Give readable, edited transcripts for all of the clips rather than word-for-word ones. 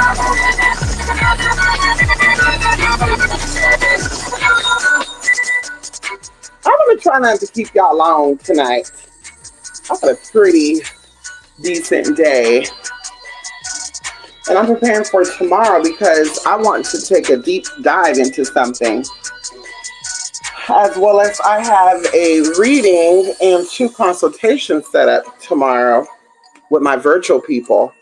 I'm gonna try not to keep y'all long tonight. I had a pretty decent day, and I'm preparing for tomorrow because I want to take a deep dive into something, as well as I have a reading and two consultations set up tomorrow with my virtual people.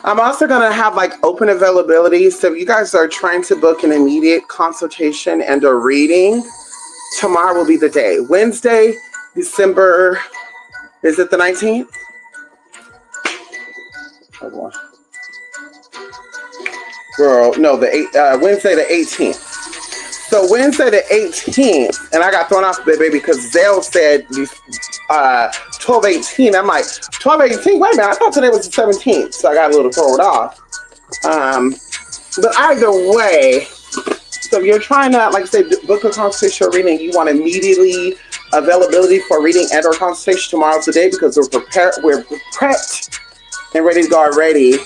I'm also going to have like open availability. So if you guys are trying to book an immediate consultation and a reading, tomorrow will be the day. Wednesday, December, is it the 19th? Hold on. Girl, no, Wednesday the 18th. So Wednesday the 18th, and I got thrown off the baby because Zale said 12/18. I'm like, 12/18? Wait a minute, I thought today was the 17th. So I got a little thrown off. But either way, so if you're trying to, like I say, book a consultation or reading, you want immediately availability for reading and or consultation tomorrow's the day because we're prepped and ready to go already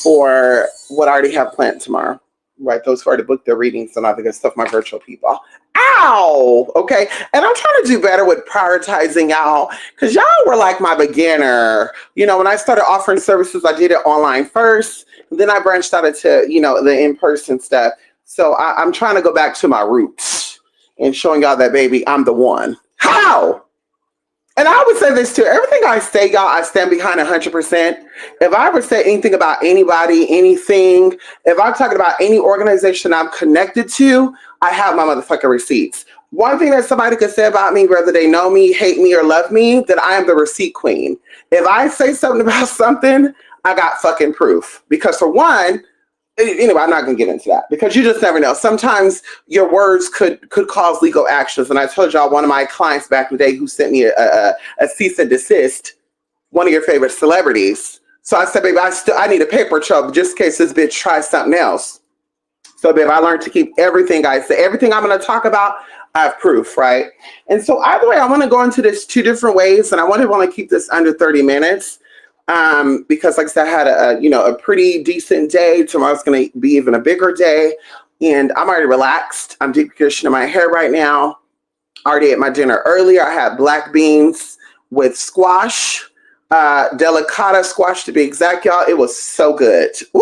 for what I already have planned tomorrow. Right, those who already booked their readings and all the good stuff, my virtual people. Ow! Okay, and I'm trying to do better with prioritizing y'all because y'all were like my beginner. You know, when I started offering services, I did it online first. Then I branched out into, the in-person stuff. So I'm trying to go back to my roots and showing y'all that, baby, I'm the one. How? And I would say this too. Everything I say, y'all, I stand behind 100%. If I ever say anything about anybody, anything, if I'm talking about any organization I'm connected to, I have my motherfucking receipts. One thing that somebody could say about me, whether they know me, hate me, or love me, that I am the receipt queen. If I say something about something, I got fucking proof. Because for one, anyway, I'm not going to get into that because you just never know. Sometimes your words could cause legal actions. And I told y'all one of my clients back in the day who sent me a cease and desist, one of your favorite celebrities. So I said, baby, I need a paper trail just in case this bitch tries something else. So, babe, I learned to keep everything I say. Everything I'm going to talk about, I have proof, right? And so either way, I want to go into this two different ways. And I want to keep this under 30 minutes. Because like I said, I had a pretty decent day. Tomorrow's going to be even a bigger day. And I'm already relaxed. I'm deep conditioning my hair right now. Already ate my dinner earlier. I had black beans with squash, delicata squash to be exact, y'all. It was so good. Woo!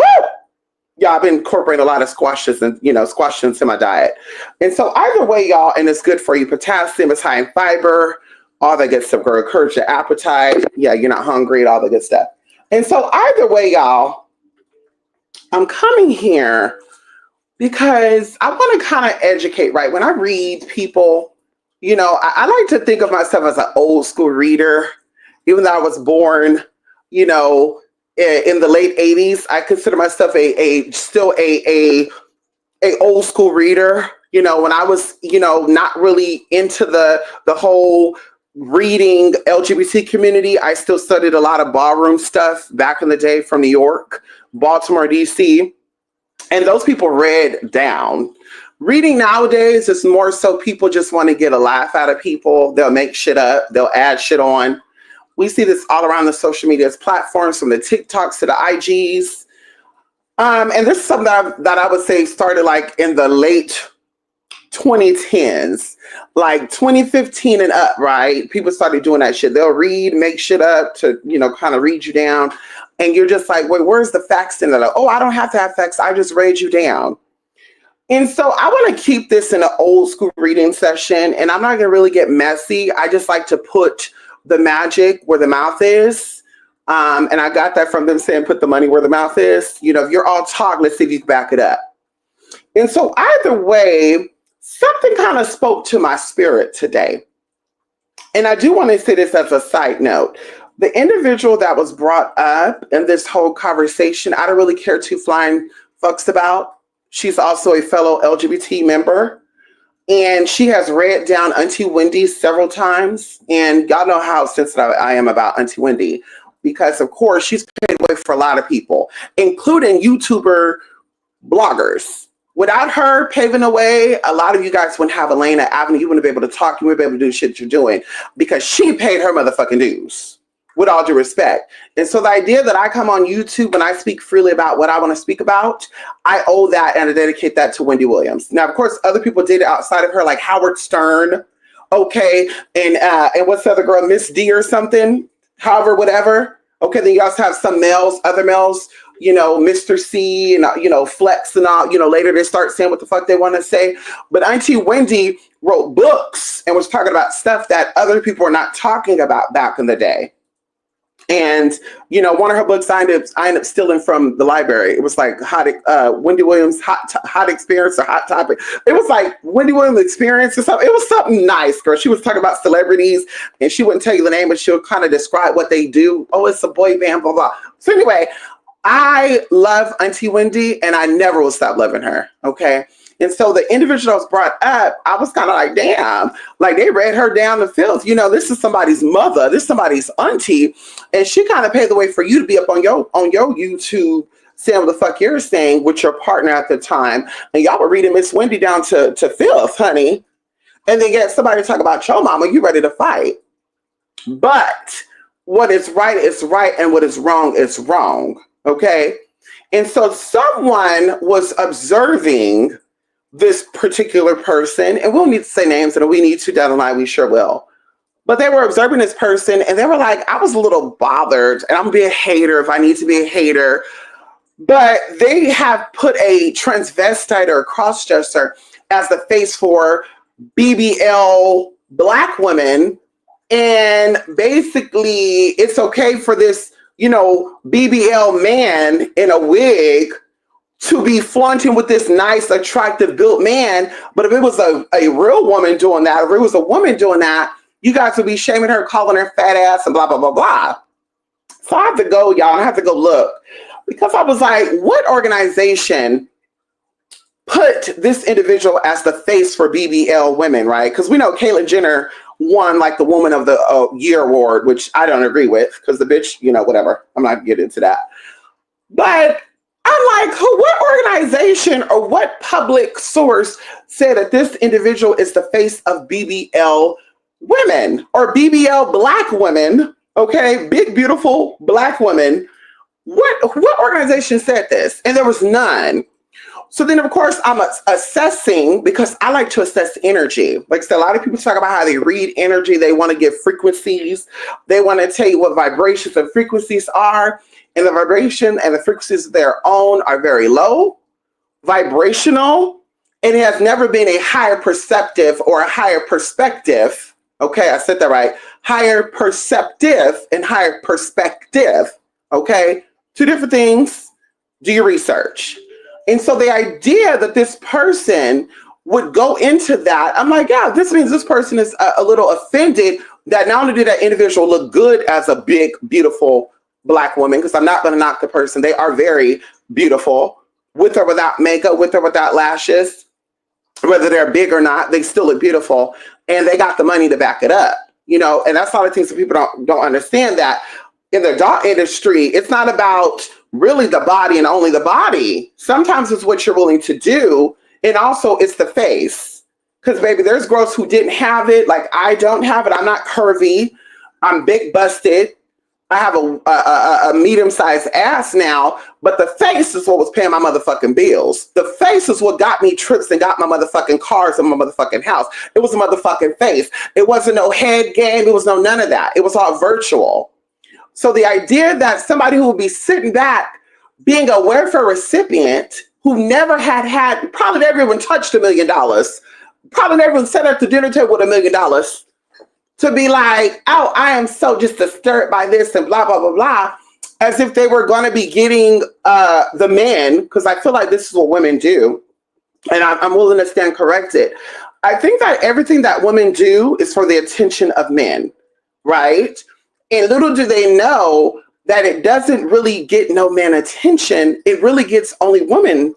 Yeah, I've been incorporating a lot of squashes and, squash into my diet. And so either way, y'all, and it's good for you. Potassium is high in fiber. All that good stuff, girl. Encourage your appetite. Yeah, you're not hungry, all the good stuff. And so either way, y'all, I'm coming here because I want to kind of educate, right? When I read people, I like to think of myself as an old school reader. Even though I was born, in the late 80s, I consider myself still a old school reader. When I was, not really into the whole reading LGBT community, I still studied a lot of ballroom stuff back in the day from New York, Baltimore, DC, and those people read down. Reading nowadays is more so people just want to get a laugh out of people. They'll make shit up. They'll add shit on. We see this all around the social media platforms, from the TikToks to the IGs. And this is something that I would say started like in the late 2010s, like 2015 and up, right? People started doing that shit. They'll make shit up to, kind of read you down. And you're just like, wait, where's the facts in it? Like, oh, I don't have to have facts. I just read you down. And so I want to keep this in an old school reading session. And I'm not going to really get messy. I just like to put the magic where the mouth is. And I got that from them saying, put the money where the mouth is. If you're all talk, let's see if you can back it up. And so either way, something kind of spoke to my spirit today. And I do want to say this as a side note. The individual that was brought up in this whole conversation, I don't really care two flying fucks about. She's also a fellow LGBT member. And she has read down Auntie Wendy several times. And y'all know how sensitive I am about Auntie Wendy. Because, of course, she's paid way for a lot of people, including YouTuber bloggers. Without her paving the way, a lot of you guys wouldn't have a lane at Avenue. You wouldn't be able to talk. You wouldn't be able to do shit you're doing because she paid her motherfucking dues. with all due respect. And so the idea that I come on YouTube and I speak freely about what I want to speak about, I owe that and I dedicate that to Wendy Williams. Now, of course, other people did it outside of her, like Howard Stern, okay, and what's the other girl, Miss D or something, however, whatever. Okay, then you also have some males, other males, you know, Mr. C and, you know, Flex and all, you know, later they start saying what the fuck they want to say. But Auntie Wendy wrote books and was talking about stuff that other people were not talking about back in the day. And, you know, one of her books I ended up stealing from the library. It was like Wendy Williams, hot experience or hot topic. It was like Wendy Williams experience or something. It was something nice, girl. She was talking about celebrities and she wouldn't tell you the name, but she'll kind of describe what they do. Oh, it's a boy band, blah, blah. So anyway, I love Auntie Wendy and I never will stop loving her. Okay. And so the individual that was brought up, I was kind of like, damn, like they read her down the field. You know, this is somebody's mother, this is somebody's auntie, and she kind of paved the way for you to be up on your YouTube saying what the fuck you're saying with your partner at the time. And y'all were reading Miss Wendy down to filth, honey. And then get somebody to talk about your mama, you ready to fight. But what is right, and what is wrong is wrong. Okay. And so someone was observing this particular person, and we'll need to say names, and if we need to down the line, we sure will. But they were observing this person, and they were like, I was a little bothered, and I'm gonna be a hater if I need to be a hater. But they have put a transvestite or a cross-dresser as the face for BBL Black women, and basically it's okay for this, you know, BBL man in a wig to be flaunting with this nice, attractive built man. But if it was a real woman doing that, if it was a woman doing that, you guys would be shaming her, calling her fat ass and blah, blah, blah, blah. So I have to go, y'all, and I have to go look, because I was like, what organization put this individual as the face for BBL women, right? Because we know Caitlyn Jenner won like the Woman of the Year award, which I don't agree with, because the bitch, you know, whatever. I'm not gonna get into that. But I'm like, what organization or what public source said that this individual is the face of BBL women or BBL Black women? Okay, big, beautiful Black women. What organization said this? And there was none. So then, of course, I'm assessing, because I like to assess energy. Like I said, a lot of people talk about how they read energy. They want to give frequencies. They want to tell you what vibrations and frequencies are. And the vibration and the frequencies of their own are very low, vibrational, and it has never been a higher perceptive or a higher perspective. Okay, I said that right. Higher perceptive and higher perspective. Okay, two different things. Do your research. And so the idea that this person would go into that, I'm like, yeah, this means this person is a little offended that not only did that individual look good as a big, beautiful Black woman, because I'm not going to knock the person. They are very beautiful, with or without makeup, with or without lashes, whether they're big or not, they still look beautiful, and they got the money to back it up, you know. And that's a lot of things that people don't understand, that in the doll industry, it's not about really the body and only the body. Sometimes it's what you're willing to do, and also it's the face. Because baby, there's girls who didn't have it, like I don't have it. I'm not curvy. I'm big busted. I have a medium-sized ass now, but the face is what was paying my motherfucking bills. The face is what got me trips and got my motherfucking cars and my motherfucking house. It was a motherfucking face. It wasn't no head game. It was no none of that. It was all virtual. So the idea that somebody who would be sitting back, being a welfare recipient, who never had probably never even touched $1 million, probably never even sat at the dinner table with $1 million, to be like, oh, I am so just disturbed by this and blah, blah, blah, blah, as if they were going to be getting the men, because I feel like this is what women do, and I'm willing to stand corrected. I think that everything that women do is for the attention of men, right? And little do they know that it doesn't really get no man attention. It really gets only women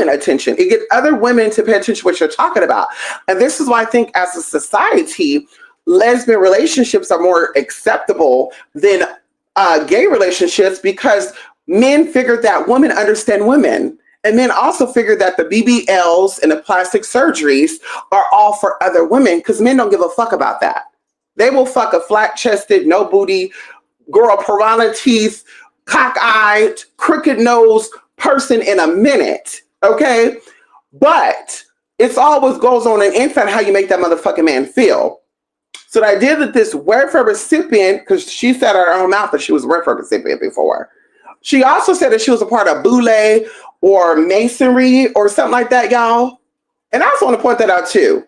attention. It gets other women to pay attention to what you're talking about. And this is why I think as a society, lesbian relationships are more acceptable than gay relationships, because men figured that women understand women. And men also figured that the BBLs and the plastic surgeries are all for other women, because men don't give a fuck about that. They will fuck a flat-chested, no booty, girl, piranha teeth, cockeyed, crooked nose person in a minute. Okay. But it's always goes on an inside how you make that motherfucking man feel. So the idea that this welfare recipient, because she said out of her own mouth that she was a welfare recipient before. She also said that she was a part of Boule or Masonry or something like that, y'all. And I also want to point that out too.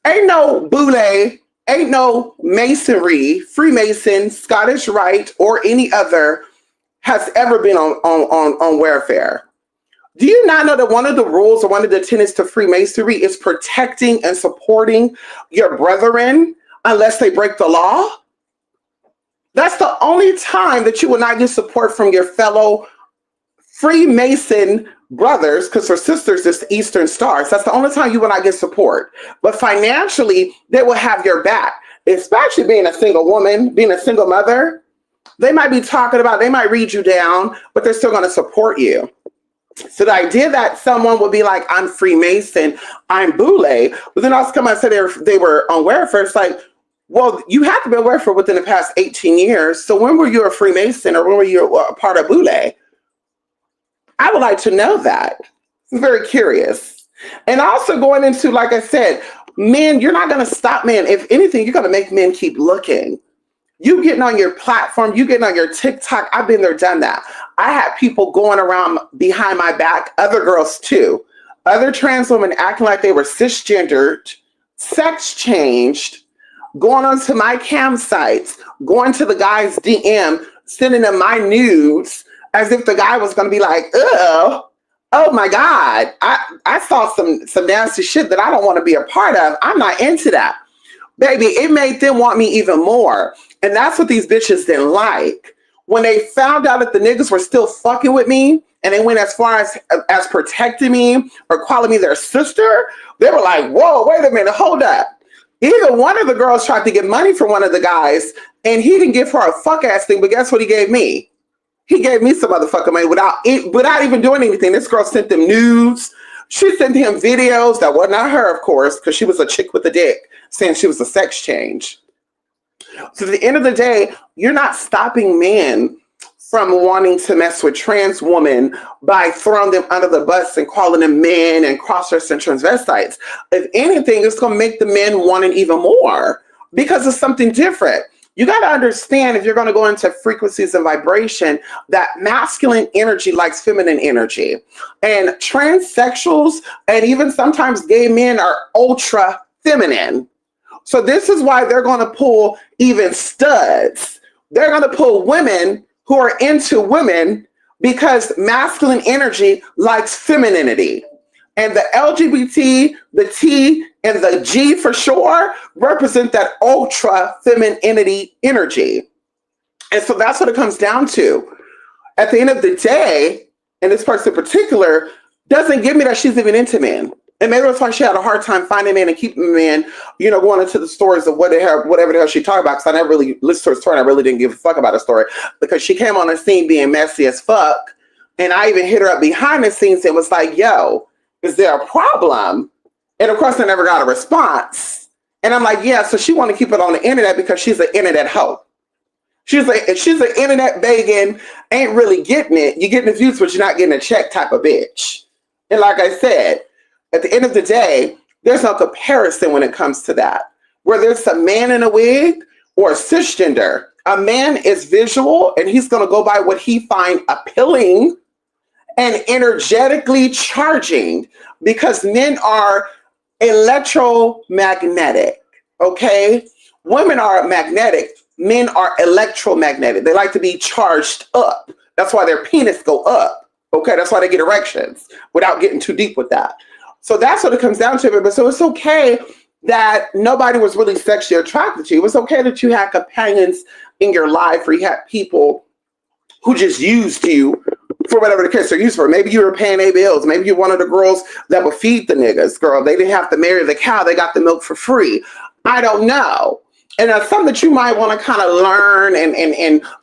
Ain't no Boule, ain't no Masonry, Freemason, Scottish Rite, or any other has ever been on welfare. Do you not know that one of the rules or one of the tenets to Freemasonry is protecting and supporting your brethren unless they break the law? That's the only time that you will not get support from your fellow Freemason brothers, because for sisters, it's the Eastern Stars. That's the only time you will not get support. But financially, they will have your back, especially being a single woman, being a single mother. They might be talking about, they might read you down, but they're still going to support you. So the idea that someone would be like, I'm Freemason, I'm Boule, but then also come out and say they were on welfare. It's like, well, you have to be on welfare within the past 18 years. So when were you a Freemason or when were you a part of Boule? I would like to know that. I'm very curious. And also going into, like I said, men, you're not going to stop men. If anything, you're going to make men keep looking. You getting on your platform, you getting on your TikTok. I've been there, done that. I had people going around behind my back, other girls too, other trans women acting like they were cisgendered, sex changed, going onto my campsites, going to the guy's DM, sending them my nudes as if the guy was going to be like, oh my God, I saw some nasty shit that I don't want to be a part of. I'm not into that. Baby, it made them want me even more. And that's what these bitches didn't like. When they found out that the niggas were still fucking with me and they went as far as protecting me or calling me their sister, they were like, whoa, wait a minute, hold up. Either one of the girls tried to get money from one of the guys and he didn't give her a fuck ass thing, but guess what he gave me? He gave me some motherfucking money without even doing anything. This girl sent them nudes. She sent him videos that was not her, of course, because she was a chick with a dick, saying she was a sex change. So at the end of the day, you're not stopping men from wanting to mess with trans women by throwing them under the bus and calling them men and cross-dressing transvestites. If anything, it's going to make the men want it even more because it's something different. You got to understand, if you're going to go into frequencies and vibration, that masculine energy likes feminine energy. And transsexuals and even sometimes gay men are ultra feminine. So this is why they're going to pull even studs. They're going to pull women who are into women because masculine energy likes femininity. And the LGBT, the T, and the G for sure represent that ultra femininity energy. And so that's what it comes down to. At the end of the day, and this person in particular doesn't give me that she's even into men. And maybe that's why she had a hard time finding men and keeping men, going into the stories of whatever the hell she talked about. Because I never really listened to her story and I really didn't give a fuck about her story. Because she came on the scene being messy as fuck. And I even hit her up behind the scenes and was like, yo, is there a problem? And of course, I never got a response. And I'm like, yeah, so she want to keep it on the internet because she's an internet hoe. She's an internet begging, ain't really getting it. You're getting the views, but you're not getting a check type of bitch. And like I said, at the end of the day, there's no comparison when it comes to that. Whether it's a man in a wig or a cisgender, a man is visual and he's going to go by what he finds appealing and energetically charging, because men are electromagnetic, okay? Women are magnetic, men are electromagnetic. They like to be charged up. That's why their penis go up, okay? That's why they get erections, without getting too deep with that. So that's what it comes down to. But so it's okay that nobody was really sexually attracted to you. It was okay that you had companions in your life, or you had people who just used you for whatever the case they're used for. Maybe you were paying their bills. Maybe you're one of the girls that would feed the niggas. Girl, they didn't have to marry the cow. They got the milk for free. I don't know. And that's something that you might want to kind of learn and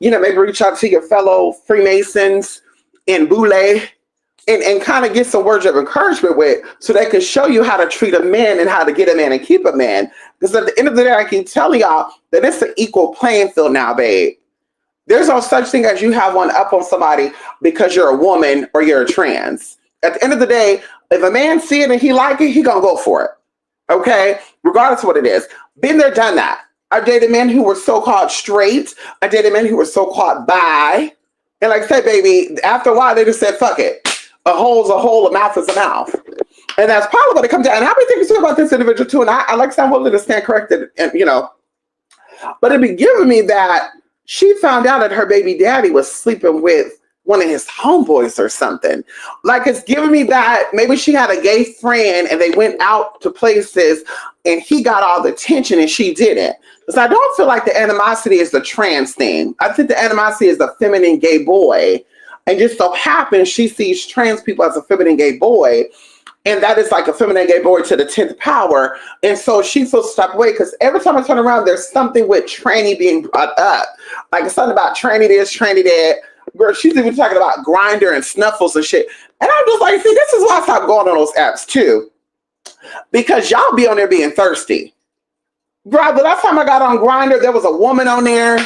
maybe reach out to your fellow Freemasons and Boule and kind of get some words of encouragement with, so they can show you how to treat a man and how to get a man and keep a man. Because at the end of the day, I keep telling y'all that it's an equal playing field now, babe. There's no such thing as you have one up on somebody because you're a woman or you're a trans. At the end of the day, if a man see it and he like it, he gonna go for it. Okay? Regardless of what it is. Been there, done that. I dated men who were so-called straight. I dated men who were so-called bi. And like I said, baby, after a while, they just said, fuck it. A hole's a hole, a mouth is a mouth. And that's probably what it comes down. And I've been thinking too about this individual too. And I like to say I'm willing to stand corrected. And, you know, but it'd be giving me that she found out that her baby daddy was sleeping with one of his homeboys or something. Like, it's giving me that maybe she had a gay friend and they went out to places and he got all the attention and she didn't. Because I don't feel like the animosity is the trans thing. I think the animosity is the feminine gay boy. And just so happens she sees trans people as a feminine gay boy. And that is like a feminine gay boy to the 10th power. And so she feels stuck away because every time I turn around, there's something with tranny being brought up. Like something about tranny this, tranny that. Girl, she's even talking about Grindr and Snuffles and shit. And I'm just like, see, this is why I stopped going on those apps too. Because y'all be on there being thirsty. Girl, the last time I got on Grindr, there was a woman on there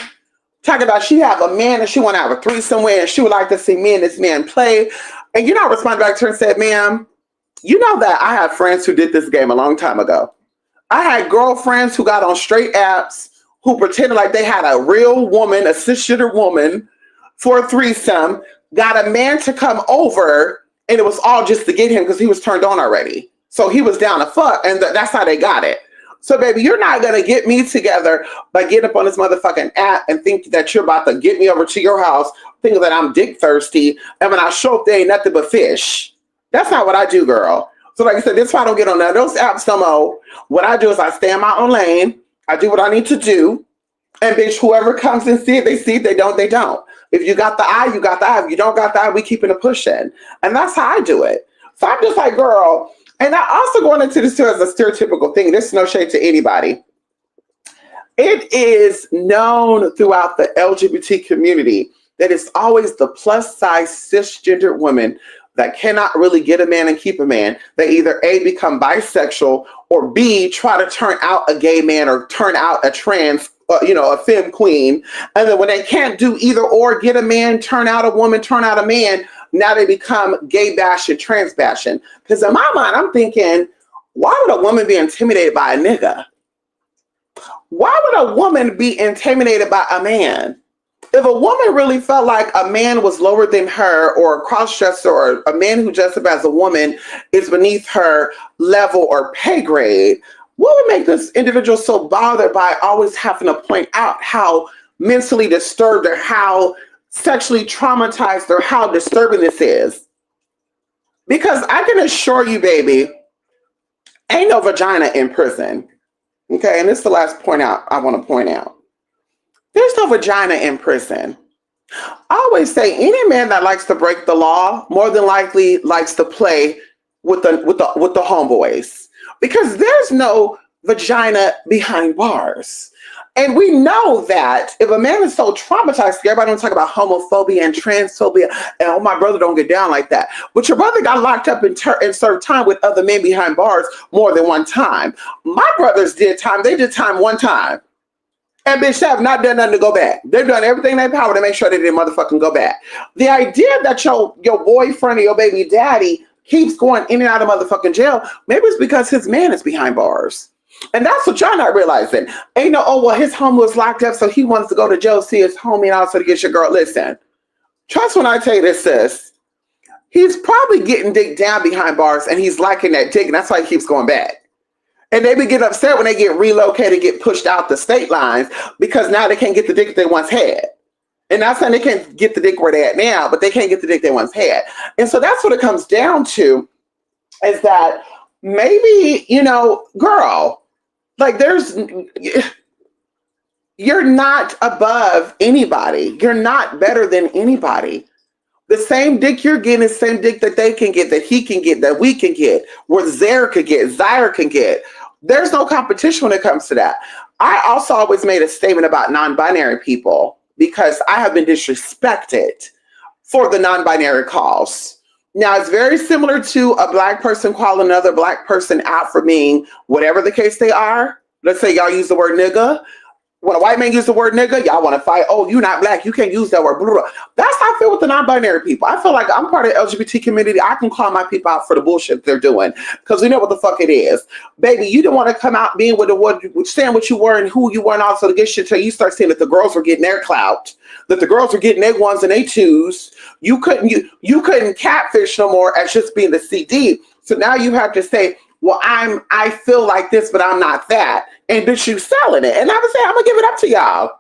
talking about she have a man and she want to have a threesome with and she would like to see me and this man play. And you know, I responded back to her and said, ma'am, you know that I have friends who did this game a long time ago. I had girlfriends who got on straight apps who pretended like they had a real woman, a cisgender woman for a threesome, got a man to come over, and it was all just to get him because he was turned on already. So he was down to fuck, and that's how they got it. So, baby, you're not going to get me together by getting up on this motherfucking app and think that you're about to get me over to your house, thinking that I'm dick thirsty, and when I show up, there ain't nothing but fish. That's not what I do, girl. So like I said, this is why I don't get on none of those apps no more. What I do is I stay in my own lane. I do what I need to do. And bitch, whoever comes and see it, they see it. They don't, they don't. If you got the eye, you got the eye. If you don't got the eye, we keeping it pushing. And that's how I do it. So I'm just like, girl. And I also going into this too as a stereotypical thing. There's no shade to anybody. It is known throughout the LGBT community that it's always the plus size cisgender women that cannot really get a man and keep a man. They either A, become bisexual, or B, try to turn out a gay man or turn out a trans, a femme queen. And then when they can't do either or, get a man, turn out a woman, turn out a man, now they become gay bashing, trans bashing. Because in my mind, I'm thinking, why would a woman be intimidated by a nigga? Why would a woman be intimidated by a man? If a woman really felt like a man was lower than her, or a cross-dresser, or a man who dresses up as a woman is beneath her level or pay grade, what would make this individual so bothered by always having to point out how mentally disturbed or how sexually traumatized or how disturbing this is? Because I can assure you, baby, ain't no vagina in prison. Okay, and this is the last point out I want to point out. There's no vagina in prison. I always say any man that likes to break the law more than likely likes to play with the homeboys, because there's no vagina behind bars. And we know that if a man is so traumatized, everybody don't talk about homophobia and transphobia, and oh, my brother don't get down like that. But your brother got locked up and served time with other men behind bars more than one time. My brothers did time. They did time one time. And bitch, they have not done nothing to go back. They've done everything in their power to make sure they didn't motherfucking go back. The idea that your boyfriend or your baby daddy keeps going in and out of motherfucking jail, maybe it's because his man is behind bars. And that's what y'all not realizing. Ain't no, oh, well, his home was locked up, so he wants to go to jail, see his homie, and also to get your girl. Listen, trust when I tell you this, sis. He's probably getting dick down behind bars, and he's liking that dick, and that's why he keeps going back. And they be getting upset when they get relocated, get pushed out the state lines, because now they can't get the dick they once had. And not saying they can't get the dick where they're at now, but they can't get the dick they once had. And so that's what it comes down to, is that maybe, girl, like you're not above anybody. You're not better than anybody. The same dick you're getting is the same dick that they can get, that he can get, that we can get, where Zaire can get, Zaire can get. There's no competition when it comes to that. I also always made a statement about non-binary people because I have been disrespected for the non-binary calls. Now, it's very similar to a black person calling another black person out for being whatever the case they are. Let's say y'all use the word nigga. When a white man uses the word nigga, y'all want to fight. Oh, you not black. You can't use that word. Blah, blah, blah. That's how I feel with the non-binary people. I feel like I'm part of the LGBT community. I can call my people out for the bullshit they're doing because we know what the fuck it is. Baby, you didn't want to come out being with the what, saying what you were and who you were and also to get shit till you start seeing that the girls were getting their clout, that the girls were getting their ones and they twos. You couldn't catfish no more as just being the CD. So now you have to say, well, I feel like this, but I'm not that. And bitch, you selling it. And I would say, I'm gonna give it up to y'all.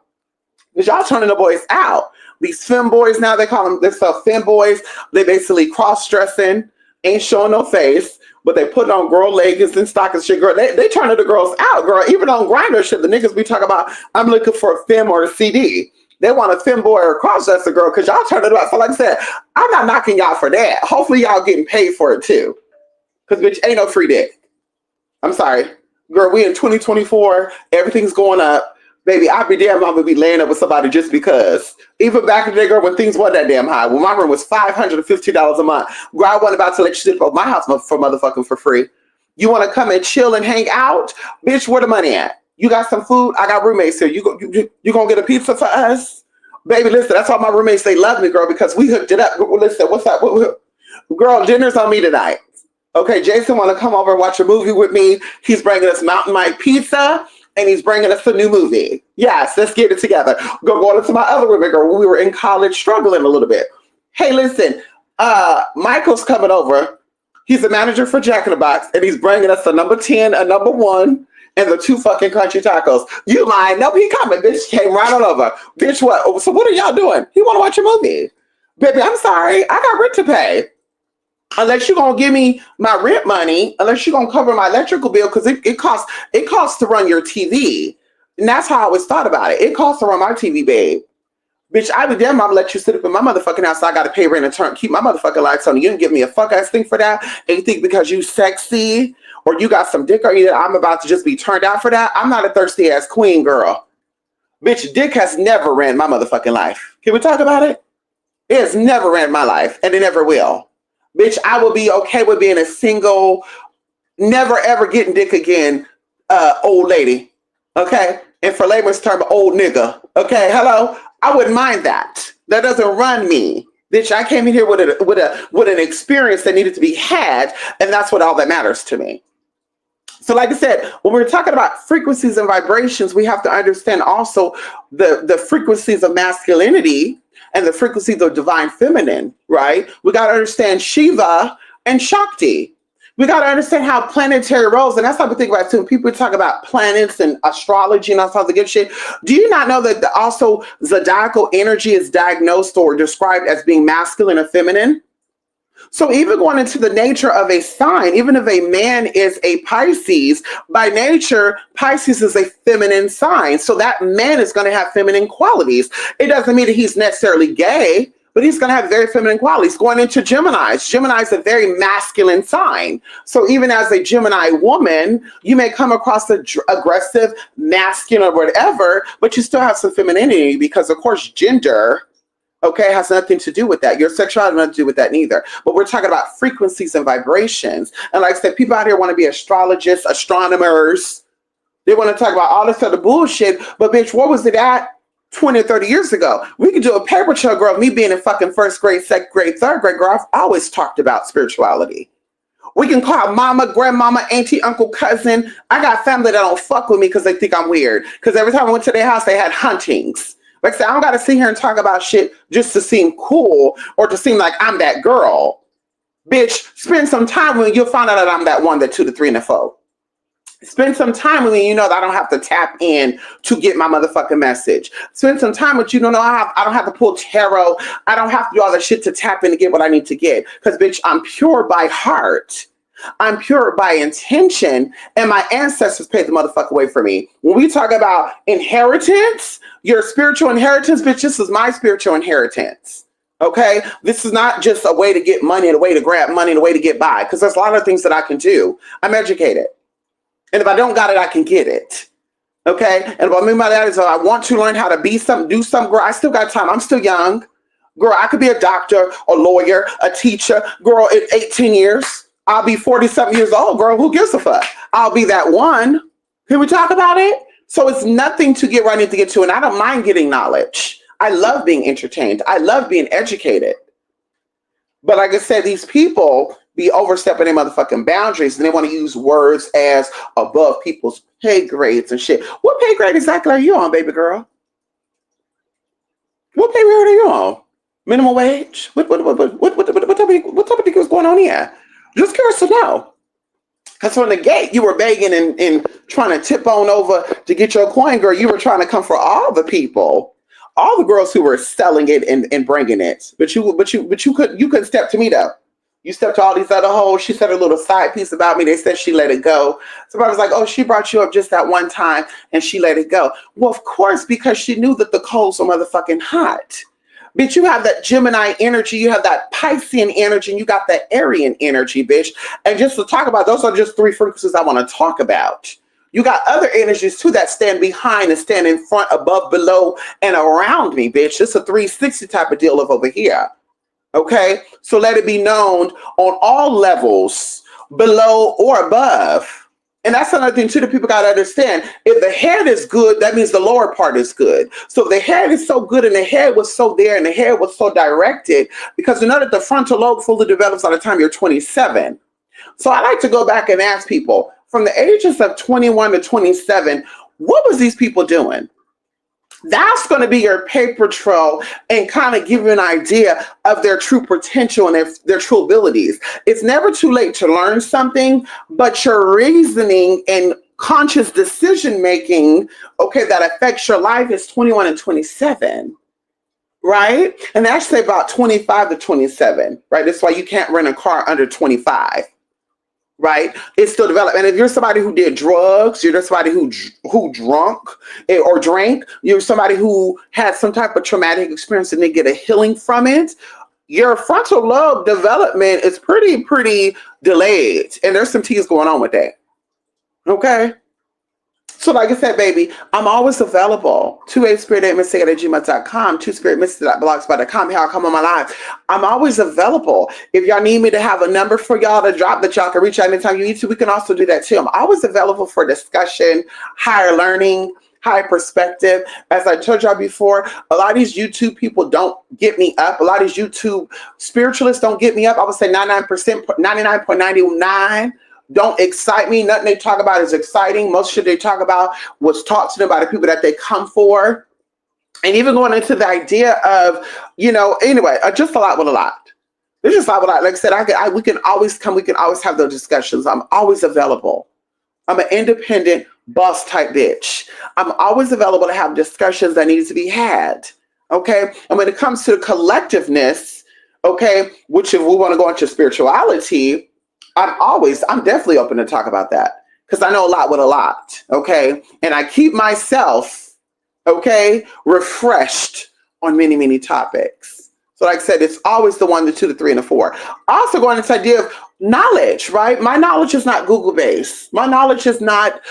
Because y'all turning the boys out. These fem boys now, they call them, they sell fem boys. They basically cross-dressing, ain't showing no face, but they put on girl leggings and stockings shit. Girl, they turning the girls out, girl. Even on Grindr shit, the niggas be talking about, I'm looking for a fem or a CD. They want a fem boy or a cross-dresser girl because y'all turning it out. So like I said, I'm not knocking y'all for that. Hopefully y'all getting paid for it too. Because bitch, ain't no free dick. I'm sorry. Girl, we in 2024. Everything's going up. Baby, I'd be damn I'm gonna be laying up with somebody just because. Even back in the day, girl, when things weren't that damn high, when my rent was $550 a month, girl, I wasn't about to let you sleep over my house for motherfucking for free. You want to come and chill and hang out? Bitch, where the money at? You got some food? I got roommates here. You gonna get a pizza for us? Baby, listen, that's why my roommates, they love me, girl, because we hooked it up. Listen, what's up? Girl, dinner's on me tonight. Okay, Jason want to come over and watch a movie with me. He's bringing us Mountain Mike pizza, and he's bringing us a new movie. Yes, let's get it together. Going to my other women, girl, when we were in college struggling a little bit. Hey, listen, Michael's coming over. He's the manager for Jack in the Box, and he's bringing us a number 10, a number 1, and the 2 fucking crunchy tacos. You lying? Nope, he coming. Bitch came right on over. Bitch, what? So what are y'all doing? He want to watch a movie. Baby, I'm sorry. I got rent to pay. Unless you're gonna give me my rent money, unless you're gonna cover my electrical bill, because it costs to run your TV. And that's how I always thought about it. It costs to run my TV, babe. Bitch, I be damn, I'm let you sit up in my motherfucking house, so I gotta pay rent and keep my motherfucking lights on. You didn't give me a fuck ass thing for that. And you think because you sexy or you got some dick or either I'm about to just be turned out for that. I'm not a thirsty ass queen, girl. Bitch, dick has never ran my motherfucking life. Can we talk about it? It has never ran my life, and it never will. Bitch, I will be okay with being a single, never ever getting dick again, old lady. Okay? And for layman's term, old nigga. Okay, hello? I wouldn't mind that. That doesn't run me. Bitch, I came in here with an experience that needed to be had, and that's what all that matters to me. So like I said, when we're talking about frequencies and vibrations, we have to understand also the frequencies of masculinity and the frequencies of divine feminine, right? We got to understand Shiva and Shakti. We got to understand how planetary roles, and that's how we think about it too. When people talk about planets and astrology and all sorts of good shit. Do you not know that also zodiacal energy is diagnosed or described as being masculine and feminine? So even going into the nature of a sign, even if a man is a Pisces, by nature, Pisces is a feminine sign. So that man is going to have feminine qualities. It doesn't mean that he's necessarily gay, but he's going to have very feminine qualities. Going into Gemini, Gemini is a very masculine sign. So even as a Gemini woman, you may come across aggressive, masculine, or whatever, but you still have some femininity because, of course, gender, okay, has nothing to do with that. Your sexuality has nothing to do with that neither. But we're talking about frequencies and vibrations. And like I said, people out here want to be astrologists, astronomers. They want to talk about all this other bullshit. But bitch, what was it at 20 or 30 years ago? We could do a paper trail, girl, of me being in fucking first grade, second grade, third grade, girl. I've always talked about spirituality. We can call mama, grandmama, auntie, uncle, cousin. I got family that don't fuck with me because they think I'm weird. Because every time I went to their house, they had huntings. Like I said, I don't got to sit here and talk about shit just to seem cool or to seem like I'm that girl. Bitch, spend some time with me. You'll find out that I'm that 1, that 2, the 3, and the 4. Spend some time with me. You know that I don't have to tap in to get my motherfucking message. Spend some time with you. No, I don't have to pull tarot. I don't have to do all that shit to tap in to get what I need to get. Because, bitch, I'm pure by heart. I'm pure by intention, and my ancestors paid the motherfucker away for me. When we talk about inheritance, your spiritual inheritance, bitch, this is my spiritual inheritance. Okay? This is not just a way to get money and a way to grab money and a way to get by, because there's a lot of things that I can do. I'm educated. And if I don't got it, I can get it. Okay? And what I mean by that is I want to learn how to be something, do something. Girl, I still got time. I'm still young. Girl, I could be a doctor, a lawyer, a teacher. Girl, in 18 years. I'll be 40-something years old, girl. Who gives a fuck? I'll be that 1. Can we talk about it? So it's nothing to get where I need to get to. And I don't mind getting knowledge. I love being entertained. I love being educated. But like I said, these people be overstepping their motherfucking boundaries and they want to use words as above people's pay grades and shit. What pay grade exactly are you on, baby girl? What pay grade are you on? Minimum wage? What type of thing was going on here? Just curious to know. Because from the gate, you were begging and trying to tip on over to get your coin, girl. You were trying to come for all the people, all the girls who were selling it and bringing it. But you couldn't step to me though. You stepped to all these other hoes. She said a little side piece about me. They said she let it go. Somebody was like, oh, she brought you up just that one time and she let it go. Well, of course, because she knew that the coals were motherfucking hot. Bitch, you have that Gemini energy, you have that Piscean energy, and you got that Aryan energy, bitch. And just to talk about, those are just 3 frequencies I want to talk about. You got other energies too that stand behind and stand in front, above, below, and around me, bitch. It's a 360 type of deal of over here. Okay? So let it be known on all levels, below or above. And that's another thing too that people got to understand. If the head is good, that means the lower part is good. So if the head is so good and the head was so there and the head was so directed, because you know that the frontal lobe fully develops by the time you're 27. So I like to go back and ask people from the ages of 21 to 27, what was these people doing? That's going to be your paper trail and kind of give you an idea of their true potential and their true abilities. It's never too late to learn something, but your reasoning and conscious decision making, okay, that affects your life is 21 and 27, right? And actually about 25 to 27, right? That's why you can't rent a car under 25. Right? It's still developed. And if you're somebody who did drugs, you're somebody who drunk or drank, you're somebody who had some type of traumatic experience and they get a healing from it, your frontal lobe development is pretty delayed. And there's some T's going on with that. Okay? So like I said, baby, I'm always available. 28spirit8mystic@gmail.com, 2spiritmystic.blogspot.com. Here I come on my live. I'm always available. If y'all need me to have a number for y'all to drop that y'all can reach out anytime you need to, we can also do that too. I'm always available for discussion, higher learning, high perspective. As I told y'all before, a lot of these YouTube people don't get me up. A lot of these YouTube spiritualists don't get me up. I would say 99%, 99.99 don't excite me. Nothing they talk about is exciting. Most shit they talk about was taught to them by the people that they come for. And even going into the idea of, anyway, just a lot with a lot. There's just a lot with a lot. Like I said, we can always come. We can always have those discussions. I'm always available. I'm an independent boss type bitch. I'm always available to have discussions that need to be had. Okay. And when it comes to the collectiveness, okay, which if we want to go into spirituality, I'm definitely open to talk about that because I know a lot with a lot, okay? And I keep myself, okay, refreshed on many, many topics. So like I said, it's always the 1, the 2, the 3, and the 4. Also going into the idea of knowledge, right? My knowledge is not Google-based. My knowledge is not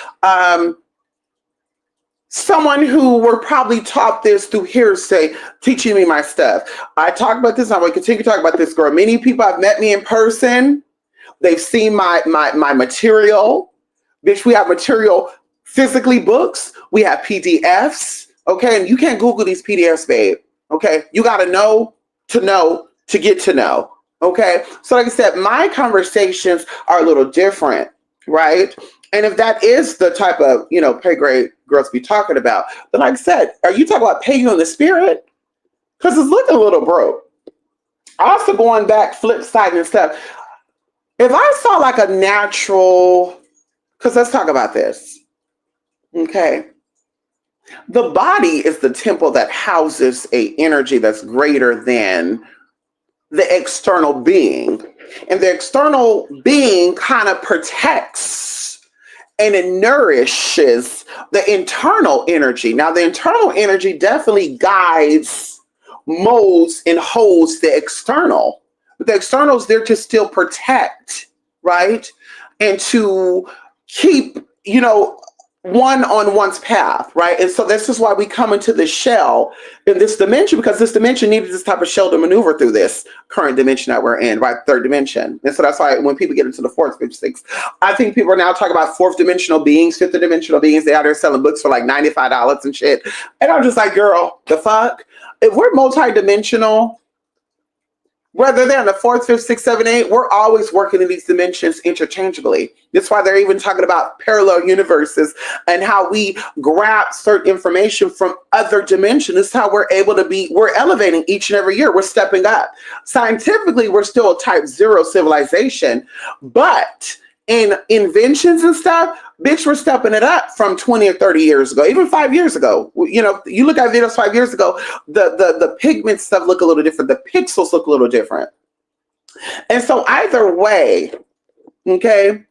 someone who were probably taught this through hearsay, teaching me my stuff. I talk about this, I'm going to continue to talk about this, girl. Many people have met me in person. They've seen my material. Bitch, we have material, physically books. We have PDFs, okay? And you can't Google these PDFs, babe, okay? You got to know to get to know, okay? So like I said, my conversations are a little different, right? And if that is the type of, pay grade girls be talking about, then like I said, are you talking about paying on the spirit? Because it's looking a little broke. Also going back, flip side and stuff, if I saw like a natural, because let's talk about this, okay? The body is the temple that houses a energy that's greater than the external being. And the external being kind of protects and it nourishes the internal energy. Now, the internal energy definitely guides, molds, and holds the external. The external is there to still protect, right? And to keep, one on one's path, right? And so this is why we come into the shell in this dimension, because this dimension needed this type of shell to maneuver through this current dimension that we're in, right? Third dimension. And so that's why when people get into the fourth, fifth, sixth, I think people are now talking about fourth dimensional beings, fifth dimensional beings. They out there selling books for like $95 and shit. And I'm just like, girl, the fuck? If we're multi-dimensional, whether they're in the fourth, fifth, sixth, seven, eight, we're always working in these dimensions interchangeably. That's why they're even talking about parallel universes and how we grab certain information from other dimensions. This is how we're able to we're elevating each and every year. We're stepping up. Scientifically, we're still a type 0 civilization, but in inventions and stuff, bitch, we're stepping it up from 20 or 30 years ago, even 5 years ago. You know, you look at videos 5 years ago, the pigment stuff look a little different. The pixels look a little different. And so either way, okay,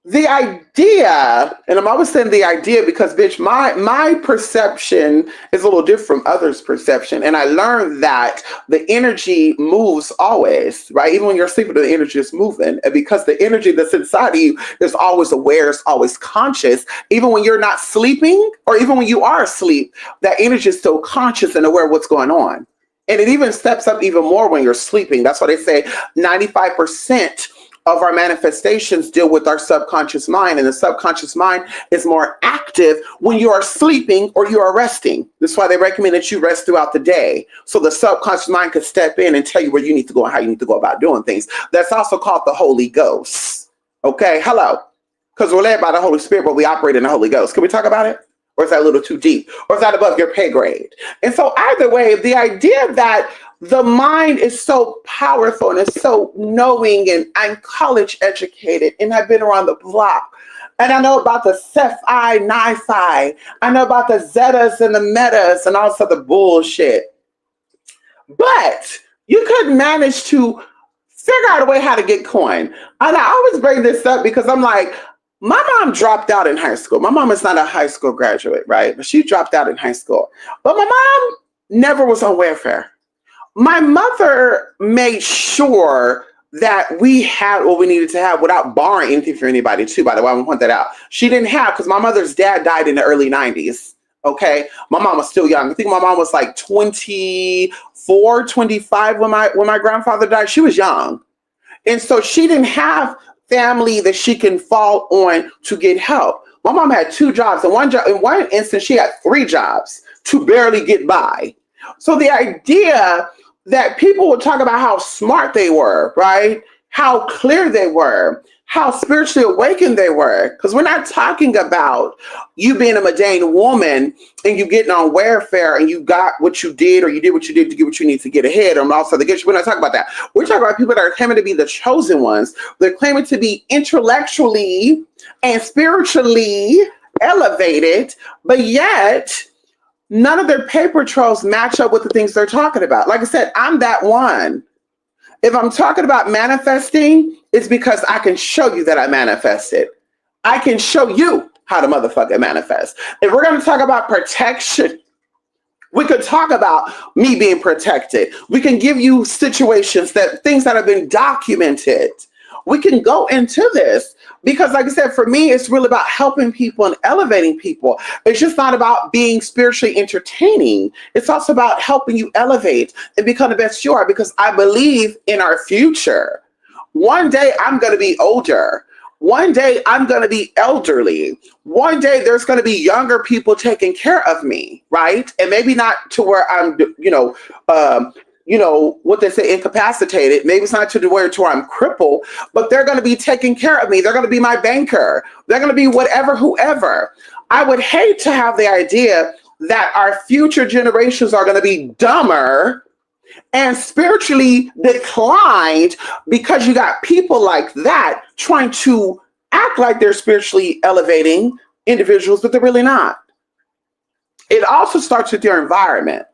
the idea, and I'm always saying the idea because, bitch, my perception is a little different from others' perception. And I learned that the energy moves always, right? Even when you're sleeping, the energy is moving. And because the energy that's inside of you is always aware, is always conscious, even when you're not sleeping or even when you are asleep, that energy is still conscious and aware of what's going on. And it even steps up even more when you're sleeping. That's why they say 95% of our manifestations deal with our subconscious mind, and the subconscious mind is more active when you are sleeping or you are resting. That's why they recommend that you rest throughout the day, so the subconscious mind could step in and tell you where you need to go and how you need to go about doing things. That's also called the Holy Ghost. Okay, hello, because we're led by the Holy Spirit, but we operate in the Holy Ghost. Can we talk about it? Or is that a little too deep? Or is that above your pay grade? And so either way, the idea that the mind is so powerful and it's so knowing, and I'm college educated and I've been around the block, and I know about the Cephi, Ni-Fi, I know about the Zetas and the Metas and all this other bullshit. But you couldn't manage to figure out a way how to get coin. And I always bring this up because I'm like, my mom dropped out in high school. My mom is not a high school graduate, right? But she dropped out in high school. But my mom never was on welfare. My mother made sure that we had what we needed to have without borrowing anything from anybody too, by the way. I want to point that out. She didn't have, because my mother's dad died in the early 90s. Okay. My mom was still young. I think my mom was like 24, 25 when my grandfather died. She was young. And so she didn't have family that she can fall on to get help. My mom had 2 jobs. In one instance, she had 3 jobs to barely get by. So the idea that people would talk about how smart they were, right? How clear they were, how spiritually awakened they were. Because we're not talking about you being a mundane woman and you getting on welfare and you got what you did, or you did what you did to get what you need to get ahead, or also to get you. We're not talking about that. We're talking about people that are claiming to be the chosen ones. They're claiming to be intellectually and spiritually elevated, but yet none of their paper trails match up with the things they're talking about. Like I said, I'm that one. If I'm talking about manifesting, it's because I can show you that I manifested. I can show you how to motherfucking manifest. If we're going to talk about protection, we could talk about me being protected. We can give you situations, things that have been documented. We can go into this because, like I said, for me, it's really about helping people and elevating people. It's just not about being spiritually entertaining. It's also about helping you elevate and become the best you are, because I believe in our future. One day I'm going to be older. One day I'm going to be elderly. One day there's going to be younger people taking care of me, right? And maybe not to where I'm, what they say, incapacitated. Maybe it's not to the way to where I'm crippled, but they're going to be taking care of me. They're going to be my banker. They're going to be whatever, whoever. I would hate to have the idea that our future generations are going to be dumber and spiritually declined because you got people like that trying to act like they're spiritually elevating individuals, but they're really not. It also starts with your environment.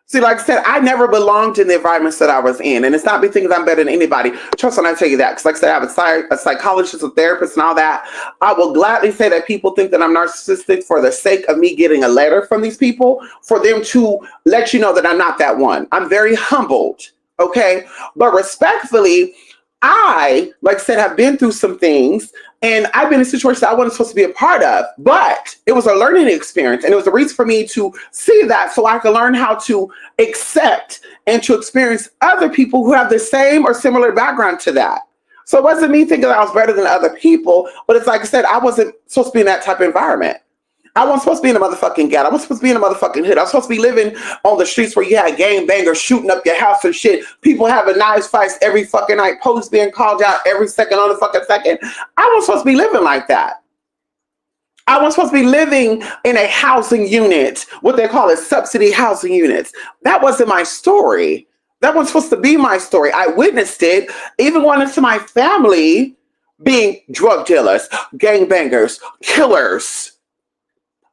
See, like I said, I never belonged in the environments that I was in. And it's not me thinking I'm better than anybody. Trust me when I tell you that. Because like I said, I have a psychologist, a therapist, and all that. I will gladly say that people think that I'm narcissistic for the sake of me getting a letter from these people, for them to let you know that I'm not that one. I'm very humbled, okay? But respectfully, I, like I said, have been through some things, and I've been in situations I wasn't supposed to be a part of, but it was a learning experience, and it was a reason for me to see that so I could learn how to accept and to experience other people who have the same or similar background to that. So it wasn't me thinking that I was better than other people, but it's like I said, I wasn't supposed to be in that type of environment. I wasn't supposed to be in a motherfucking ghetto. I wasn't supposed to be in a motherfucking hood. I was supposed to be living on the streets where you had gang bangers shooting up your house and shit. People having knives fights every fucking night. Police being called out every second on the fucking second. I wasn't supposed to be living like that. I wasn't supposed to be living in a housing unit, what they call it, subsidy housing units. That wasn't my story. That wasn't supposed to be my story. I witnessed it, even going into my family being drug dealers, gang bangers, killers.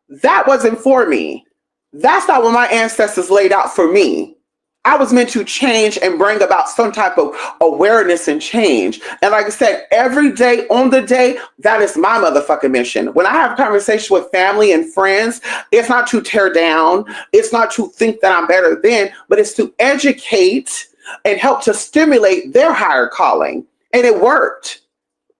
That wasn't for me. That's not what my ancestors laid out for me. I was meant to change and bring about some type of awareness and change. And like I said, every day on the day, that is my motherfucking mission. When I have conversations with family and friends, it's not to tear down. It's not to think that I'm better than, but it's to educate and help to stimulate their higher calling. And it worked.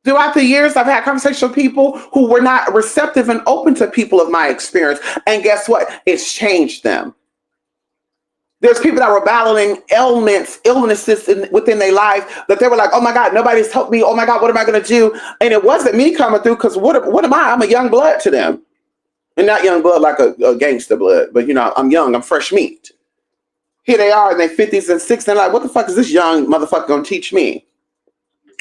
Throughout the years, I've had conversations with people who were not receptive and open to people of my experience. And guess what? It's changed them. There's people that were battling illnesses within their life that they were like, oh my God, nobody's helped me. Oh my God, what am I going to do? And it wasn't me coming through because what am I? I'm a young blood to them. And not young blood like a gangster blood, but I'm young, I'm fresh meat. Here they are in their 50s and 60s. They're like, what the fuck is this young motherfucker going to teach me?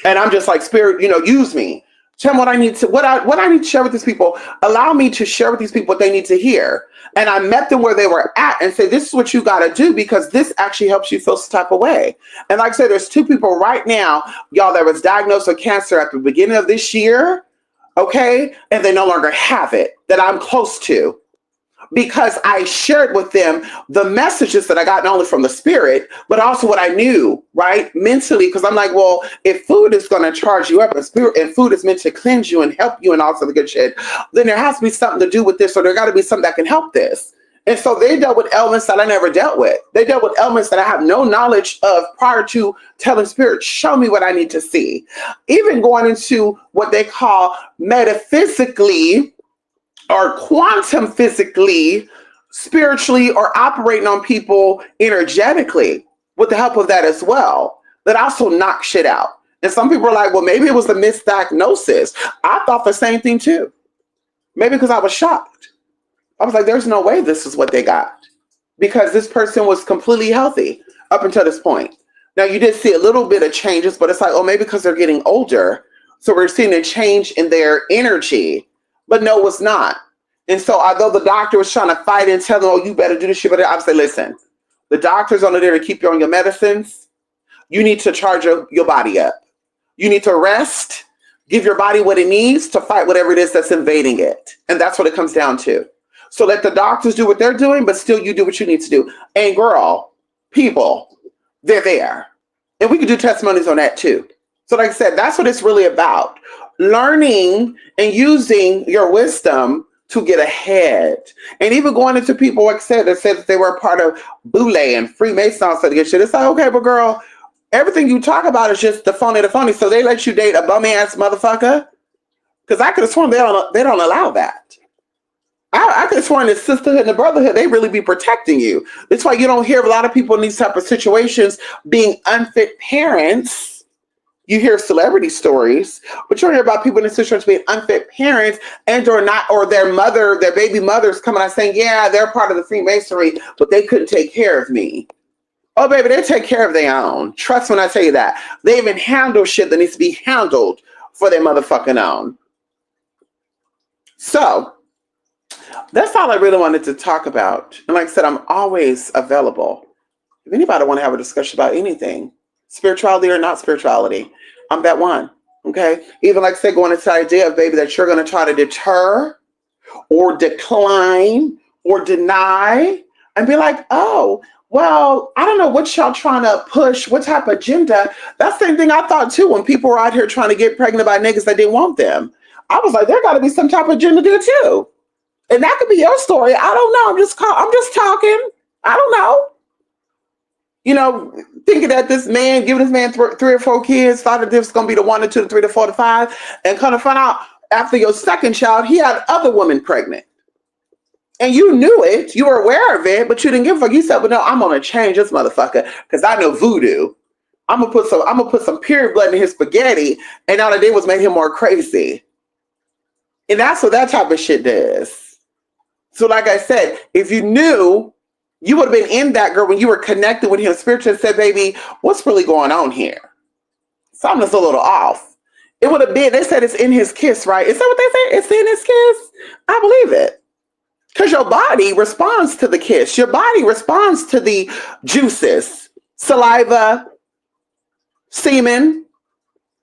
And I'm just like, Spirit, use me. Tell me what I need to share with these people. Allow me to share with these people what they need to hear. And I met them where they were at and said, this is what you got to do because this actually helps you feel some type of way. And like I said, there's 2 people right now, y'all, that was diagnosed with cancer at the beginning of this year. Okay. And they no longer have it that I'm close to. Because I shared with them the messages that I got not only from the spirit, but also what I knew, right? Mentally, because I'm like, well, if food is going to charge you up and food is meant to cleanse you and help you and all sorts of good shit, then there has to be something to do with this, or there got to be something that can help this. And so they dealt with ailments that I never dealt with. They dealt with ailments that I have no knowledge of prior to telling spirit, show me what I need to see. Even going into what they call metaphysically or quantum physically, spiritually, or operating on people energetically with the help of that as well. That also knock shit out. And some people are like, well, maybe it was a misdiagnosis. I thought the same thing too. Maybe because I was shocked. I was like, there's no way this is what they got. Because this person was completely healthy up until this point. Now, you did see a little bit of changes, but it's like, oh, maybe because they're getting older. So we're seeing a change in their energy. But no, it was not. And so although the doctor was trying to fight and tell them, oh, you better do this, you better, I would say, listen, the doctor's only there to keep you on your medicines. You need to charge your body up. You need to rest, give your body what it needs to fight whatever it is that's invading it. And that's what it comes down to. So let the doctors do what they're doing, but still you do what you need to do. And girl, people, they're there. And we could do testimonies on that too. So like I said, that's what it's really about. Learning and using your wisdom to get ahead. And even going into people, like I said, that said that they were a part of Boule and Freemason, all that shit. It's like, okay, but girl, everything you talk about is just the phony. So they let you date a bummy ass motherfucker? Because I could have sworn they don't allow that. I could have sworn the sisterhood and the brotherhood, they really be protecting you. That's why you don't hear a lot of people in these type of situations being unfit parents. You hear celebrity stories, but you don't hear about people in this situation being unfit parents and or not, or their baby mothers coming out saying, yeah, they're part of the Freemasonry, but they couldn't take care of me. Oh, baby, they take care of their own. Trust when I tell you that. They even handle shit that needs to be handled for their motherfucking own. So that's all I really wanted to talk about. And like I said, I'm always available. If anybody want to have a discussion about anything, spirituality or not spirituality, I'm that one. Okay. Even like I said, going into the idea of, baby, that you're going to try to deter or decline or deny and be like, oh, well, I don't know what y'all trying to push, what type of agenda. That's the same thing I thought too when people were out here trying to get pregnant by niggas that didn't want them. I was like, there got to be some type of agenda there too. And that could be your story. I don't know. I'm just talking. I don't know. Thinking that this man, giving this man three or four kids, thought that this was going to be the 1 to 2 to 3 to 4 to 5, and kind of find out after your second child, he had other women pregnant. And you knew it, you were aware of it, but you didn't give a fuck. You said, "Well, no, I'm gonna change this motherfucker because I know voodoo. I'm gonna put some period blood in his spaghetti, and all it did was make him more crazy." And that's what that type of shit does. So, like I said, if you knew, you would have been in that girl when you were connected with him spiritually and said, "Baby, what's really going on here? Something's a little off." It would have been. They said it's in his kiss, right? Is that what they say? It's in his kiss. I believe it. Because your body responds to the kiss. Your body responds to the juices, saliva, semen.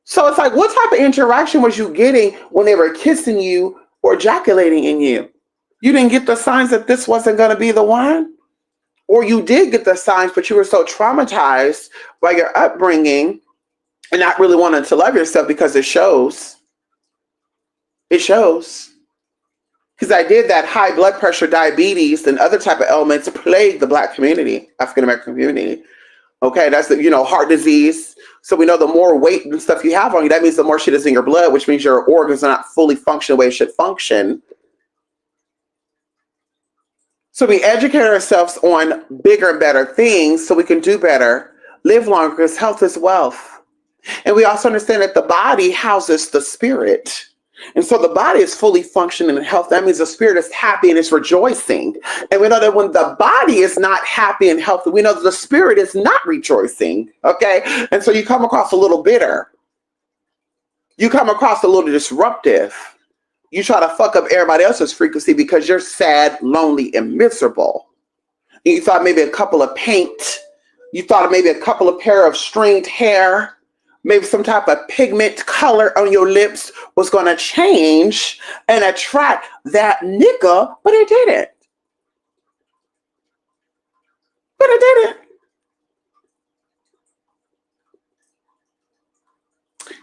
So it's like, what type of interaction was you getting when they were kissing you or ejaculating in you? You didn't get the signs that this wasn't going to be the one? Or you did get the signs, but you were so traumatized by your upbringing and not really wanting to love yourself because it shows. It shows. Because I did that high blood pressure, diabetes, and other type of ailments plague the Black community, African American community. Okay, that's heart disease. So we know the more weight and stuff you have on you, that means the more shit is in your blood, which means your organs are not fully functioning the way it should function. So we educate ourselves on bigger and better things so we can do better, live longer, because health is wealth. And we also understand that the body houses the spirit. And so the body is fully functioning in health. That means the spirit is happy and is rejoicing. And we know that when the body is not happy and healthy, we know that the spirit is not rejoicing. Okay. And so you come across a little bitter. You come across a little disruptive. You try to fuck up everybody else's frequency because you're sad, lonely, and miserable. And you thought maybe a couple of paint. You thought maybe a couple of pair of stringed hair. Maybe some type of pigment color on your lips was going to change and attract that nigga, but it didn't. But it didn't.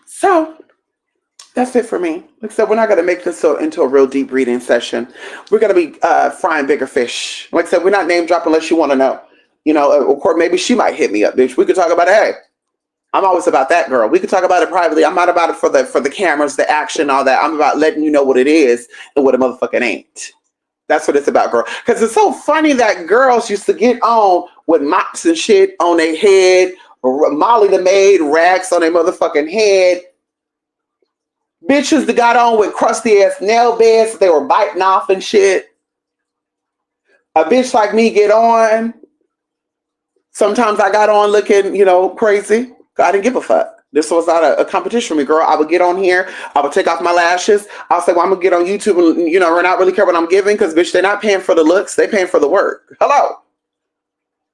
So that's it for me. Like I said, we're not going to make this into a real deep reading session. We're going to be frying bigger fish. Like I said, we're not name dropping unless you want to know. Or maybe she might hit me up, bitch. We could talk about it. Hey, I'm always about that, girl. We could talk about it privately. I'm not about it for the cameras, the action, all that. I'm about letting you know what it is and what a motherfucking ain't. That's what it's about, girl. Because it's so funny that girls used to get on with mops and shit on their head, Molly the maid, rags on their motherfucking head. Bitches that got on with crusty ass nail beds, they were biting off and shit. A bitch like me get on. Sometimes I got on looking, crazy. I didn't give a fuck. This was not a competition for me, girl. I would get on here. I would take off my lashes. I'll say, well, I'm going to get on YouTube and, or not really care what I'm giving because, bitch, they're not paying for the looks. They're paying for the work. Hello.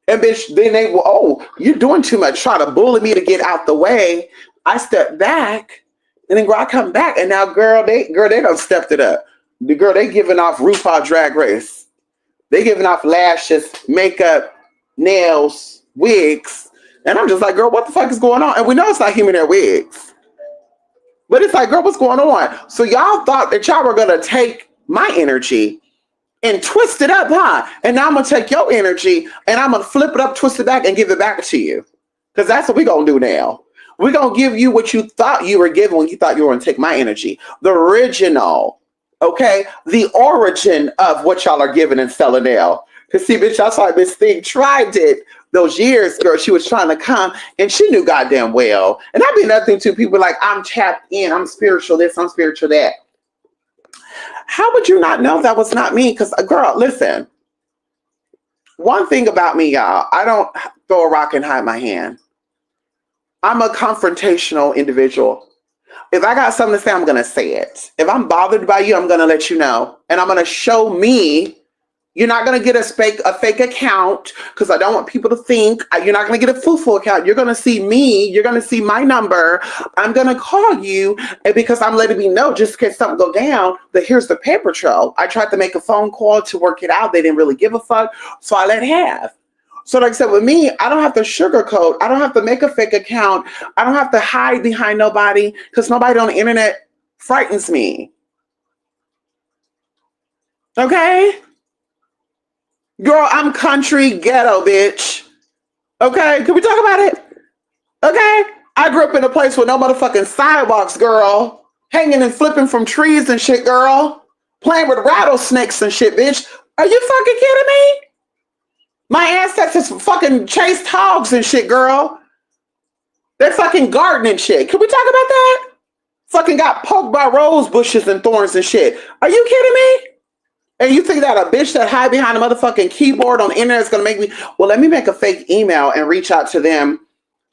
And, bitch, then they will, oh, you're doing too much. Try to bully me to get out the way. I step back and then, girl, I come back. And now, girl, they done stepped it up. They giving off RuPaul Drag Race. They giving off lashes, makeup, nails, wigs. And I'm just like, girl, what the fuck is going on? And we know it's not human hair wigs. But it's like, girl, what's going on? So y'all thought that y'all were going to take my energy and twist it up, huh? And now I'm going to take your energy and I'm going to flip it up, twist it back, and give it back to you. Because that's what we're going to do now. We're going to give you what you thought you were given when you thought you were going to take my energy. The original, okay? The origin of what y'all are giving and selling now. Because see, bitch, that's why this thing tried it. Those years, girl, she was trying to come and she knew goddamn well. And that'd be another thing too. People like, I'm tapped in, I'm spiritual this, I'm spiritual that. How would you not know that was not me? Because, girl, listen. One thing about me, y'all, I don't throw a rock and hide my hand. I'm a confrontational individual. If I got something to say, I'm going to say it. If I'm bothered by you, I'm going to let you know. And I'm going to show me. You're not going to get a fake account because I don't want people to think. You're not going to get a foo-foo account. You're going to see me. You're going to see my number. I'm going to call you and because I'm letting me know just in case something go down that here's the paper trail. I tried to make a phone call to work it out. They didn't really give a fuck. So I let have. So like I said, with me, I don't have to sugarcoat. I don't have to make a fake account. I don't have to hide behind nobody because nobody on the internet frightens me. Okay? Girl, I'm country ghetto, bitch. Okay, can we talk about it? Okay, I grew up in a place with no motherfucking sidewalks, girl. Hanging and flipping from trees and shit, girl. Playing with rattlesnakes and shit, bitch. Are you fucking kidding me? My ancestors fucking chased hogs and shit, girl. They're fucking gardening shit. Can we talk about that? Fucking got poked by rose bushes and thorns and shit. Are you kidding me? And you think that a bitch that hide behind a motherfucking keyboard on the internet is gonna make me? Well, let me make a fake email and reach out to them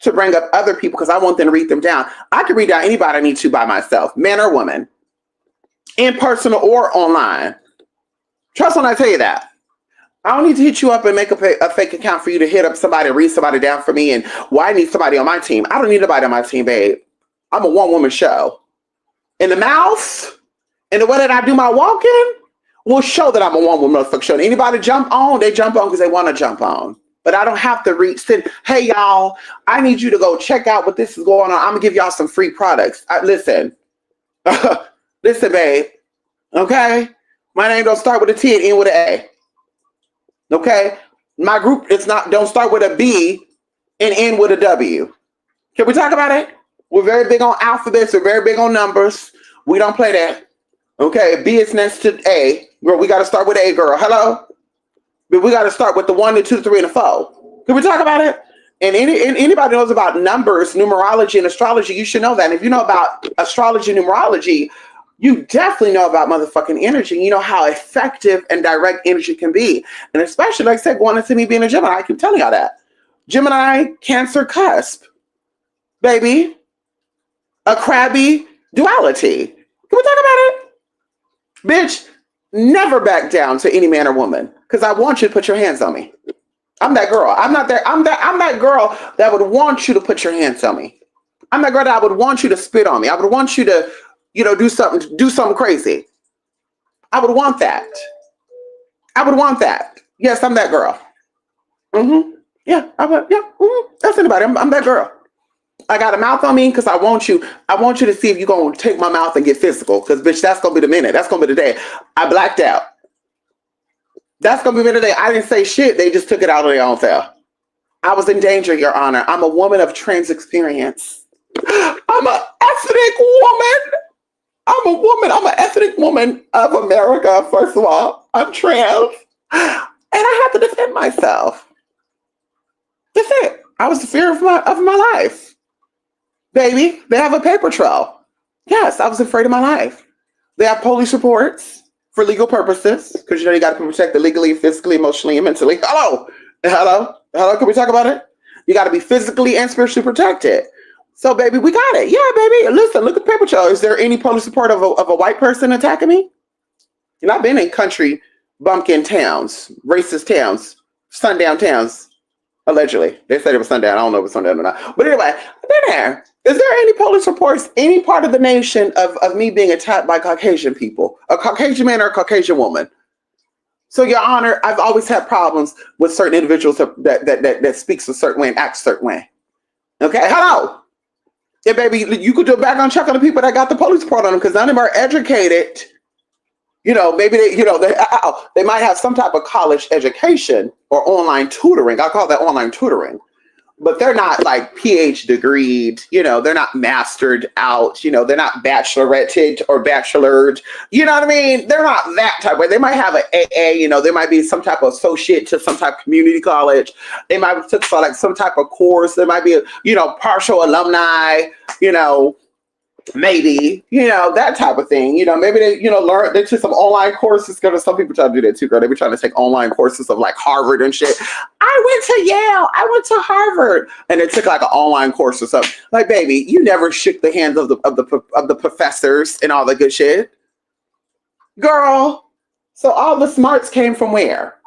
to bring up other people because I want them to read them down. I can read down anybody I need to by myself, man or woman, in person or online. Trust when I tell you that. I don't need to hit you up and make a fake account for you to hit up somebody, read somebody down for me, and why I need somebody on my team. I don't need nobody on my team, babe. I'm a one-woman show. And the mouth and the way that I do my walking will show that I'm a one-woman motherfucker show. And anybody jump on, they jump on because they want to jump on. But I don't have to send, hey, y'all, I need you to go check out what this is going on. I'm going to give y'all some free products. Listen, listen, babe, okay? My name don't start with a T and end with an A, okay? My group don't start with a B and end with a W. Can we talk about it? We're very big on alphabets. We're very big on numbers. We don't play that, okay? B is next to A. Girl, we got to start with A, girl. Hello? But we got to start with the 1, the 2, the 3, and the 4. Can we talk about it? And anybody knows about numbers, numerology, and astrology, you should know that. And if you know about astrology and numerology, you definitely know about motherfucking energy. You know how effective and direct energy can be. And especially, like I said, going into me being a Gemini, I keep telling y'all that. Gemini, Cancer cusp. Baby. A crabby duality. Can we talk about it? Bitch, never back down to any man or woman because I want you to put your hands on me. I'm that girl. I'm that girl that would want you to put your hands on me. I'm that girl that I would want you to spit on me. I would want you to, do something crazy. I would want that. I would want that. Yes, I'm that girl. Yeah, that's anybody. I'm that girl. I got a mouth on me because I want you to see if you're going to take my mouth and get physical. Because, bitch, that's going to be the minute. That's going to be the day. I blacked out. That's going to be the day. I didn't say shit. They just took it out of their own self. I was in danger, Your Honor. I'm a woman of trans experience. I'm an ethnic woman. I'm an ethnic woman of America, first of all. I'm trans. And I have to defend myself. That's it. I was the fear of my life. Baby, they have a paper trail. Yes, I was afraid of my life. They have police reports for legal purposes because you got to be protected legally, physically, emotionally, and mentally. Hello. Can we talk about it? You got to be physically and spiritually protected. So, baby, we got it. Yeah, baby. Listen, look at the paper trail. Is there any police report of a white person attacking me? I've been in country bumpkin towns, racist towns, sundown towns. Allegedly. They said it was sundown. I don't know if it was sundown or not. But anyway, I've been there. Is there any police reports, any part of the nation of me being attacked by Caucasian people? A Caucasian man or a Caucasian woman? So, Your Honor, I've always had problems with certain individuals that speaks a certain way and acts a certain way. Okay? Hello. Yeah, baby, you could do a background check on the people that got the police report on them because none of them are educated. Maybe they might have some type of college education or online tutoring. I call that online tutoring. But they're not like PhD degreed, they're not mastered out, they're not bacheloretted or bachelored, you know what I mean? They're not that type of way. They might have an AA, there might be some type of associate to some type of community college. They might have took like some type of course. There might be a, partial alumni, maybe, that type of thing. Maybe they, they took some online courses because some people try to do that too, girl. They be trying to take online courses of like Harvard and shit. I went to Yale. I went to Harvard. And they took like an online course or something. Like, baby, you never shook the hands of the professors and all the good shit. Girl. So all the smarts came from where?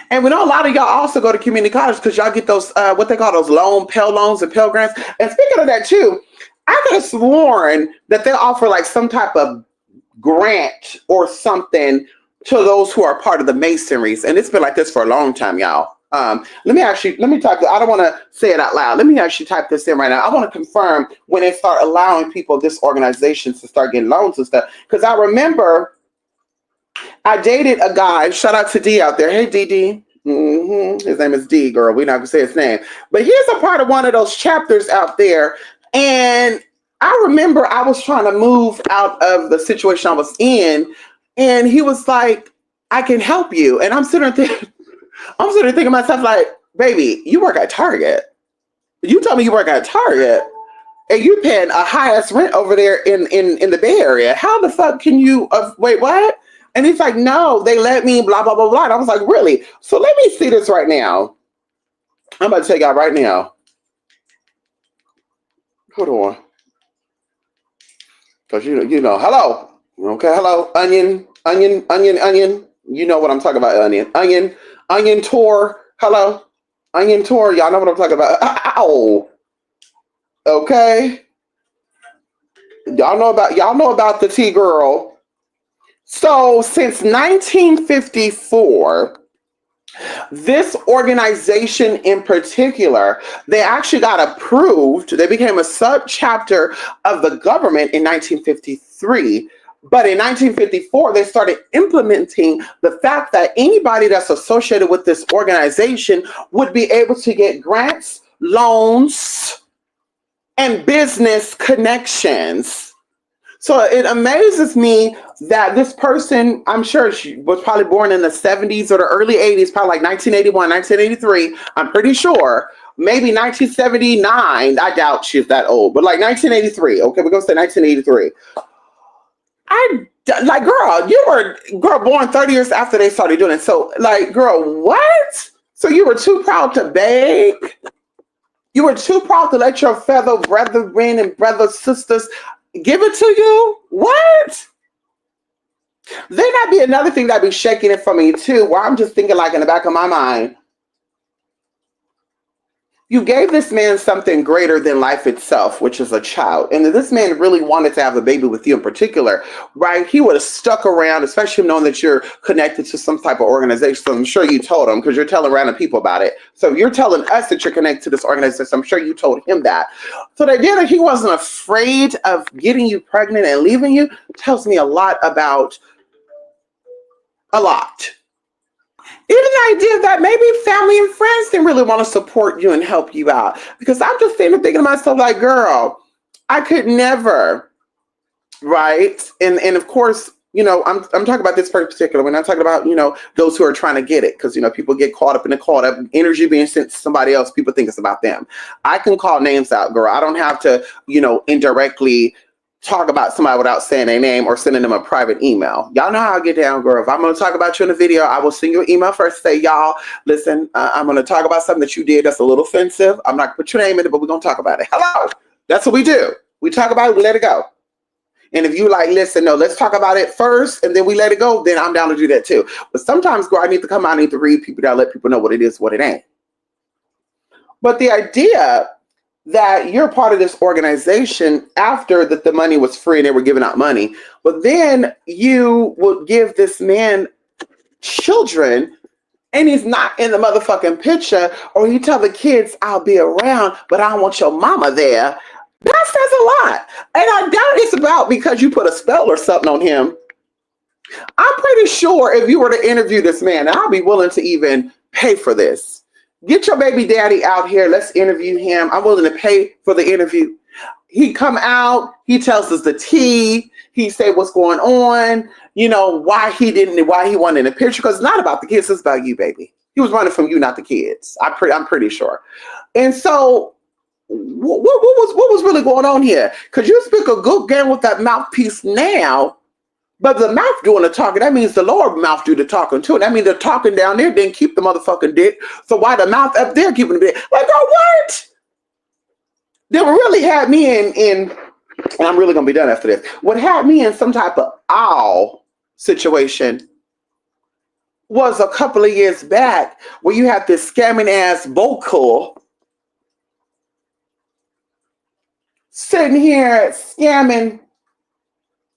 And we know a lot of y'all also go to community college because y'all get those, what they call those Pell loans and Pell grants. And speaking of that too, I could have sworn that they offer like some type of grant or something to those who are part of the Masonries. And it's been like this for a long time, y'all. Let me type. I don't want to say it out loud. Let me actually type this in right now. I want to confirm when they start allowing people, this organizations, to start getting loans and stuff. Because I remember I dated a guy. Shout out to D out there. Hey, DD. His name is D, girl. We're not gonna say his name. But here's a part of one of those chapters out there. And I remember I was trying to move out of the situation I was in, and he was like, I can help you. And I'm sitting there thinking to myself, like, baby, you work at Target. You told me you work at Target. And you paying a highest rent over there in the Bay Area. How the fuck can you wait, what? And he's like, no, they let me, blah, blah, blah, blah. And I was like, really? So let me see this right now. I'm about to take out right now. Hold on. Because you know, hello. Okay, hello. Onion. You know what I'm talking about, Onion tour. Hello. Onion tour. Y'all know what I'm talking about. Ow. Okay. Y'all know about the T girl. So since 1954, this organization in particular, they actually got approved. They became a subchapter of the government in 1953. But in 1954, they started implementing the fact that anybody that's associated with this organization would be able to get grants, loans, and business connections. So it amazes me that this person, I'm sure she was probably born in the 70s or the early 80s, probably like 1981, 1983. I'm pretty sure. Maybe 1979. I doubt she's that old, but like 1983. Okay, we're going to say 1983. You were born 30 years after they started doing it. So like, girl, what? So you were too proud to beg? You were too proud to let your fellow brethren and sisters give it to you? What? Then that'd be another thing that'd be shaking it for me too, where I'm just thinking, like, in the back of my mind, you gave this man something greater than life itself, which is a child. And if this man really wanted to have a baby with you in particular, right, he would have stuck around, especially knowing that you're connected to some type of organization. So I'm sure you told him, because you're telling random people about it. So you're telling us that you're connected to this organization. I'm sure you told him that. So the idea that he wasn't afraid of getting you pregnant and leaving you tells me a lot about a lot. Even the idea that maybe family and friends didn't really want to support you and help you out. Because I'm just sitting there thinking to myself, like, girl, I could never, right? And of course, you know, I'm talking about this particular. We're not talking about, you know, those who are trying to get it. Because, you know, people get caught up in the energy being sent to somebody else. People think it's about them. I can call names out, girl. I don't have to, you know, indirectly talk about somebody without saying their name or sending them a private email. Y'all know how I get down, girl. If I'm going to talk about you in a video, I will send you an email first. Say, y'all, listen, I'm going to talk about something that you did that's a little offensive. I'm not going to put your name in it, but we're going to talk about it. Hello. That's what we do. We talk about it, we let it go. And if you like, listen, no, let's talk about it first, and then we let it go, then I'm down to do that too. But sometimes, girl, I need to come out, I need to read people that let people know what it is, what it ain't. But the idea that you're part of this organization after that the money was free and they were giving out money, but then you would give this man children and he's not in the motherfucking picture, or you tell the kids, I'll be around, but I don't want your mama there. That says a lot. And I doubt it's about because you put a spell or something on him. I'm pretty sure if you were to interview this man, and I'll be willing to even pay for this. Get your baby daddy out here. Let's interview him. I'm willing to pay for the interview. He come out. He tells us the tea. He say what's going on. You know, why he wasn't in the picture. Because it's not about the kids. It's about you, baby. He was running from you, not the kids. I'm pretty sure. And so what was really going on here? Because you speak a good game with that mouthpiece now. But the mouth doing the talking, that means the lower mouth do the talking too. That means the talking down there didn't keep the motherfucking dick. So why the mouth up there keeping the dick? Like, girl, what? They really had me in, and I'm really going to be done after this. What had me in some type of owl situation was a couple of years back where you had this scamming ass Bokul sitting here scamming,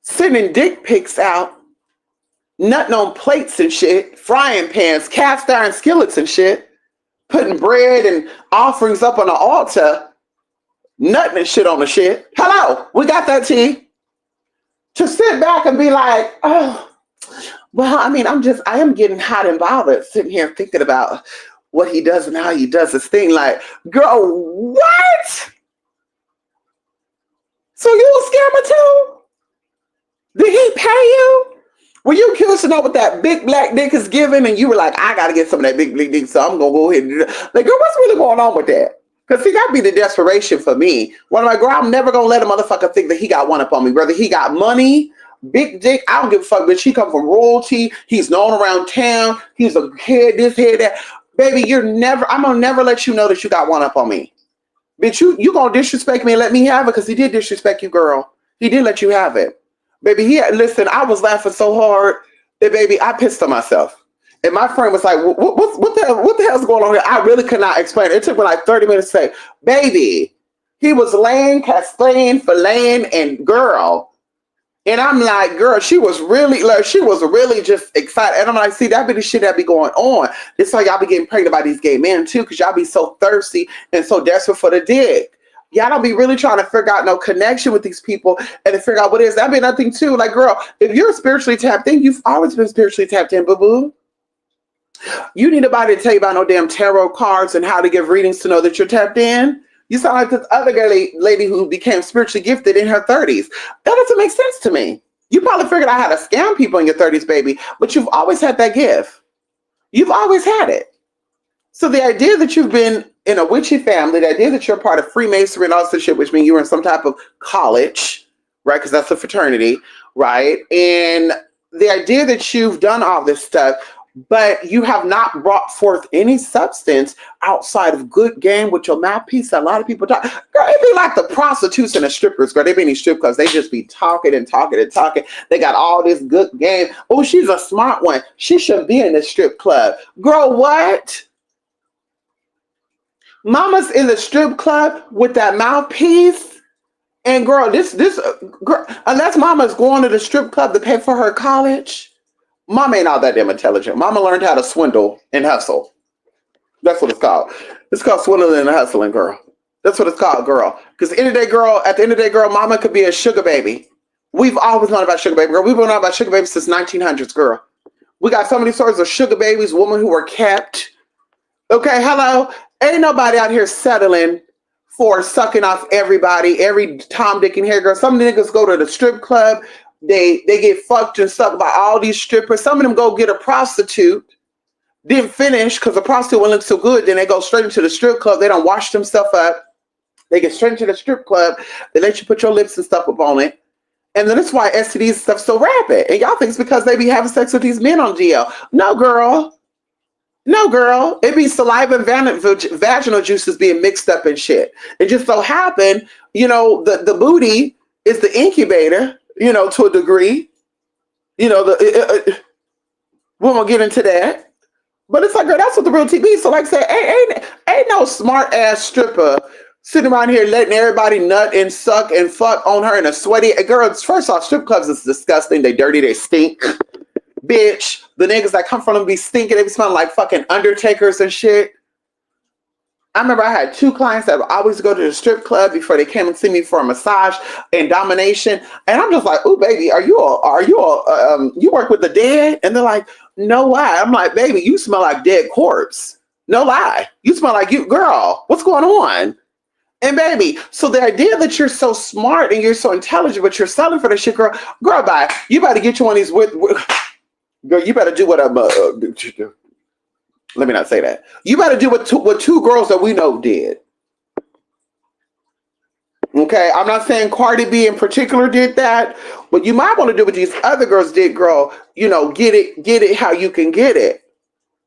sending dick pics out, nutting on plates and shit, frying pans, cast iron skillets and shit, putting bread and offerings up on the altar, nutting and shit on the shit. Hello, we got that tea. To sit back and be like, oh, Well, I mean, I am getting hot and bothered sitting here thinking about what he does and how he does his thing. Like, girl, what? So you a scammer too? Did he pay you? Were you curious to know what that big black dick is giving? And you were like, I gotta get some of that big black dick, so I'm gonna go ahead and do that. Like, girl, what's really going on with that? Because see, that'd be the desperation for me. When I'm like, girl, I'm never gonna let a motherfucker think that he got one up on me. Whether he got money, big dick, I don't give a fuck, bitch. He come from royalty, he's known around town, he's a head this, head that. Baby, I'm gonna never let you know that you got one up on me. Bitch, you gonna disrespect me and let me have it because he did disrespect you, girl. He did let you have it. Baby, listen, I was laughing so hard that, baby, I pissed on myself. And my friend was like, what the hell's going on here? I really could not explain it. It took me like 30 minutes to say, baby, he was laying, Castellan, filleting, and girl. And I'm like, girl, she was really just excited. And I'm like, see, that be the shit that be going on. It's like y'all be getting pregnant by these gay men too, because y'all be so thirsty and so desperate for the dick. Y'all don't be really trying to figure out no connection with these people and to figure out what it is. That be nothing too. Like, girl, if you're spiritually tapped in, you've always been spiritually tapped in, boo-boo. You need nobody to tell you about no damn tarot cards and how to give readings to know that you're tapped in. You sound like this other lady who became spiritually gifted in her 30s. That doesn't make sense to me. You probably figured out how to scam people in your 30s, baby, but you've always had that gift. You've always had it. So the idea that you've been in a witchy family, the idea that you're part of Freemasonry and all this shit, which means you were in some type of college, right? Because that's a fraternity, right? And the idea that you've done all this stuff, but you have not brought forth any substance outside of good game with your mouthpiece. A lot of people talk. Girl, it'd be like the prostitutes and the strippers. Girl, they be in these strip clubs. They just be talking and talking and talking. They got all this good game. Oh, she's a smart one. She shouldn't be in the strip club. Girl, what? Mama's in the strip club with that mouthpiece. And girl, girl, unless mama's going to the strip club to pay for her college, mama ain't all that damn intelligent. Mama learned how to swindle and hustle. That's what it's called. It's called swindling and hustling, girl. That's what it's called, girl. Because at the end of the day, girl, mama could be a sugar baby. We've always known about sugar baby, girl. We've been knowing about sugar babies since 1900s, girl. We got so many stories of sugar babies, women who were kept. Okay, hello. Ain't nobody out here settling for sucking off everybody, every Tom, Dick, and Harry, girl. Some niggas go to the strip club. They get fucked and sucked by all these strippers. Some of them go get a prostitute. Didn't finish because the prostitute wouldn't look so good. Then they go straight into the strip club. They don't wash themselves up. They get straight into the strip club. They let you put your lips and stuff up on it. And then that's why STDs stuff's so rapid. And y'all think it's because they be having sex with these men on GL. No, girl. No, girl. It be saliva and vaginal juices being mixed up and shit. It just so happened, the booty is the incubator, to a degree. We won't get into that. But it's like, girl, that's what the real TV. So like I said, ain't no smart ass stripper sitting around here letting everybody nut and suck and fuck on her in a sweaty. Girl, first off, strip clubs is disgusting. They dirty, they stink. Bitch, the niggas that come from them be stinking. They be smelling like fucking undertakers and shit. I remember I had 2 clients that would always go to the strip club before they came and see me for a massage and domination. And I'm just like, ooh, baby, you work with the dead? And they're like, no lie. I'm like, baby, you smell like dead corpse. No lie. You smell like you, girl. What's going on? And baby, so the idea that you're so smart and you're so intelligent, but you're selling for the shit, girl, bye. You better get you one of these girl, you better do what let me not say that. You better do what 2 girls that we know did. Okay, I'm not saying Cardi B in particular did that, but you might want to do what these other girls did, girl. Get it how you can get it.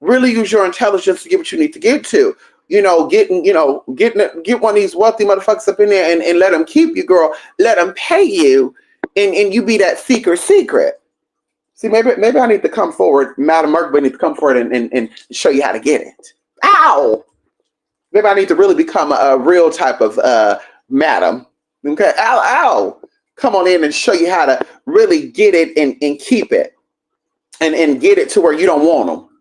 Really use your intelligence to get what you need to get to. Get one of these wealthy motherfuckers up in there and let them keep you, girl. Let them pay you, and you be that secret. See, maybe I need to come forward. Madam Merkby need to come forward and show you how to get it. Ow! Maybe I need to really become a real type of madam. Okay? Ow! Come on in and show you how to really get it and keep it. And get it to where you don't want them.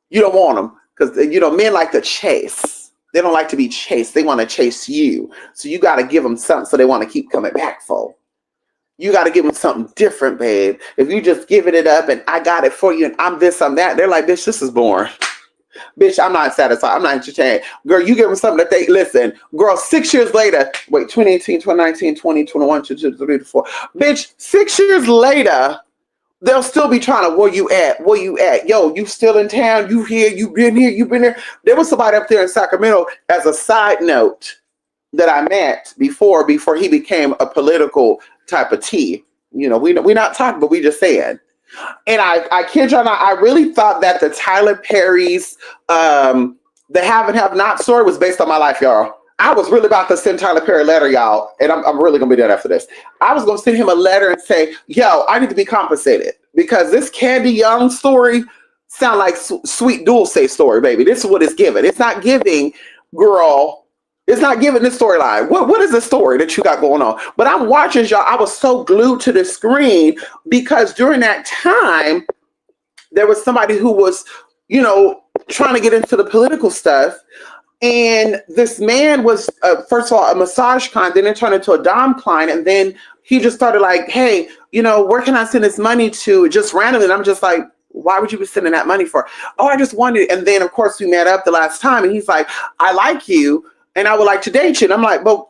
You don't want them. Because, men like to chase. They don't like to be chased. They want to chase you. So you got to give them something so they want to keep coming back for. You got to give them something different, babe. If you just giving it up and I got it for you and I'm this, I'm that, they're like, bitch, this is boring. Bitch, I'm not satisfied. I'm not entertained. Girl, you give them something that they, listen, girl, 6 years later, wait, 2018, 2019, 2021, 2023, 2024. Bitch, 6 years later, they'll still be trying to, where you at? Where you at? Yo, you still in town? You here? You been here? You been there? There was somebody up there in Sacramento, as a side note, that I met before he became a political type of T. You know, we not talking, but we just saying. And I kid you not, I really thought that the Tyler Perry's the Have and Have Not story was based on my life, y'all. I was really about to send Tyler Perry a letter, y'all, and I'm really gonna be done after this. I was gonna send him a letter and say, yo, I need to be compensated because this Candy Young story sound like Sweet Dulce story, baby. This is what it's giving. It's not giving, girl. It's not giving this storyline. What is the story that you got going on? But I'm watching, y'all. I was so glued to the screen because during that time, there was somebody who was, you know, trying to get into the political stuff. And this man was, first of all, a massage client, then it turned into a Dom client. And then he just started like, hey, you know, where can I send this money to? Just randomly. And I'm just like, why would you be sending that money for? Oh, I just wanted. And then, of course, we met up the last time. And he's like, I like you. And I would like to date you. And I'm like, but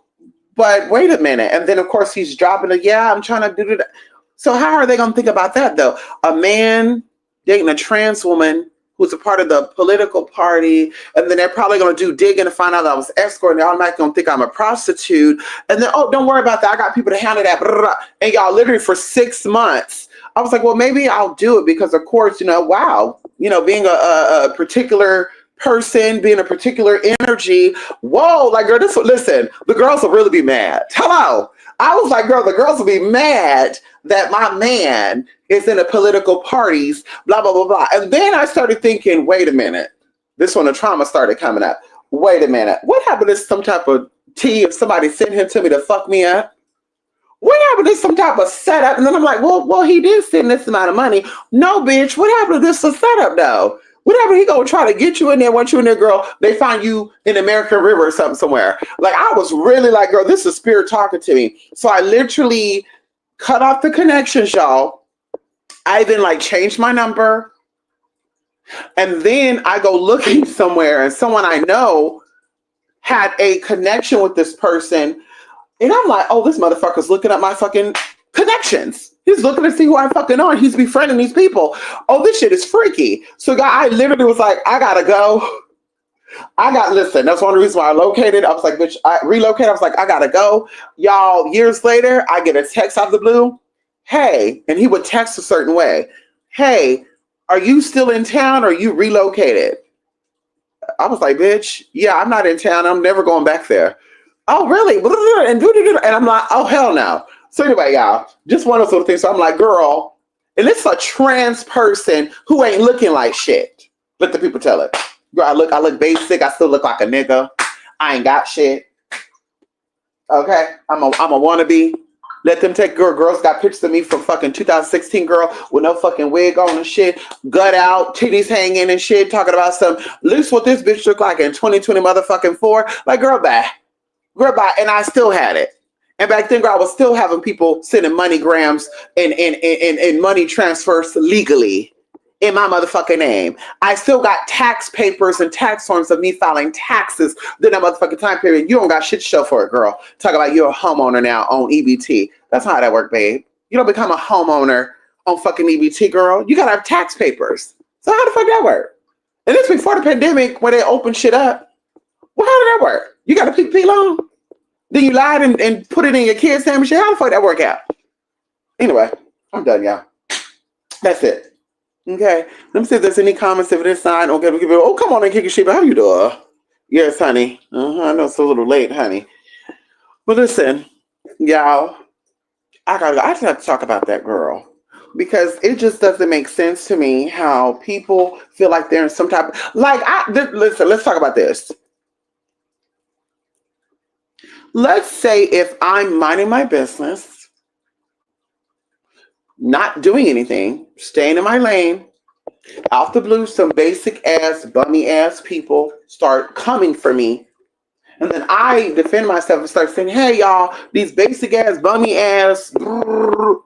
wait a minute. And then, of course, he's dropping it. Yeah, I'm trying to do that. So how are they going to think about that, though? A man dating a trans woman who's a part of the political party, and then they're probably going to do digging to find out that I was escorting. They're automatically going to think I'm a prostitute. And then, oh, don't worry about that. I got people to handle that. Blah, blah, blah. And y'all, literally for 6 months, I was like, well, maybe I'll do it because, of course, you know, wow, you know, being a particular person, being a particular energy. Whoa, like, girl, listen, the girls will really be mad. Hello. I was like, girl, the girls will be mad that my man is in the political parties, blah, blah, blah, blah. And then I started thinking, wait a minute. This when the trauma started coming up. Wait a minute. What happened to some type of tea if somebody sent him to me to fuck me up? What happened to some type of setup? And then I'm like, well, he did send this amount of money. No, bitch, what happened to this setup, though? Whatever he gonna try to get you in there, want you in there, girl, they find you in American River or something somewhere. Like, I was really like, girl, this is spirit talking to me. So I literally cut off the connections, y'all. I then like changed my number. And then I go looking somewhere and someone I know had a connection with this person. And I'm like, oh, this motherfucker's looking at my fucking connections. He's looking to see who I fucking are. He's befriending these people. Oh, this shit is freaky. So I literally was like, I gotta go. Listen, that's one of the reasons why I located. I was like, bitch, I relocated. I was like, I gotta go. Y'all, years later, I get a text out of the blue. Hey, and he would text a certain way. Hey, are you still in town or are you relocated? I was like, bitch, yeah, I'm not in town. I'm never going back there. Oh, really? And I'm like, oh, hell no. So anyway, y'all, just one of those little things. So I'm like, girl, and it's a trans person who ain't looking like shit. Let the people tell it. Girl, I look basic. I still look like a nigga. I ain't got shit. Okay? I'm a wannabe. Let them take girls got pictures of me from fucking 2016, girl, with no fucking wig on and shit, gut out, titties hanging and shit, talking about some, look what this bitch looked like in 2020 motherfucking 4. Like, girl, bye. Girl, bye. And I still had it. And back then, girl, I was still having people sending MoneyGrams and money transfers legally in my motherfucking name. I still got tax papers and tax forms of me filing taxes during that motherfucking time period. You don't got shit to show for it, girl. Talk about you're a homeowner now on EBT. That's not how that work, babe. You don't become a homeowner on fucking EBT, girl. You gotta have tax papers. So how the fuck that work? And this before the pandemic when they opened shit up. Well, how did that work? You got a PPP loan? Then you lied and put it in your kid's name and shit. How the fuck that work out? Anyway, I'm done, y'all. That's it. Okay. Let me see if there's any comments. If it is signed, okay, oh, come on and kick your shit. How you doing? Yes, honey. I know it's a little late, honey. But listen, y'all, I just have to talk about that girl. Because it just doesn't make sense to me how people feel like they're in some type of, listen, let's talk about this. Let's say if I'm minding my business, not doing anything, staying in my lane, out the blue, some basic ass, bummy ass people start coming for me And then I defend myself and start saying, hey, y'all, these basic ass, bummy ass. Brrr.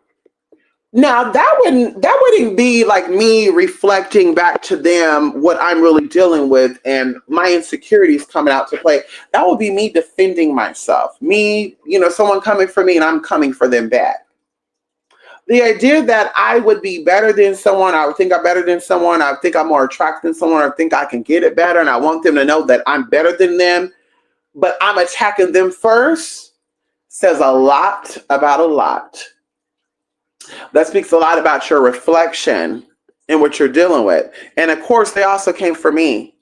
Now that wouldn't be like me reflecting back to them what I'm really dealing with and my insecurities coming out to play. That would be me defending myself. Me, someone coming for me and I'm coming for them back. The idea that I would be better than someone, I would think I'm better than someone, I think I'm more attractive than someone, I think I can get it better, and I want them to know that I'm better than them, but I'm attacking them first, says a lot about a lot. That speaks a lot about your reflection and what you're dealing with. And of course, they also came for me.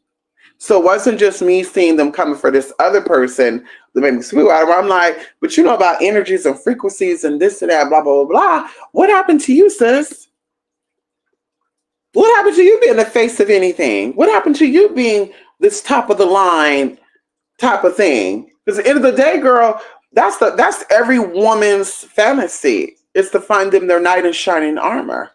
So it wasn't just me seeing them coming for this other person that made me screw out of her. I'm like, but you know about energies and frequencies and this and that, blah, blah, blah, blah. What happened to you, sis? What happened to you being the face of anything? What happened to you being this top of the line type of thing? Because at the end of the day, girl, that's every woman's fantasy. It's to find them their knight in shining armor.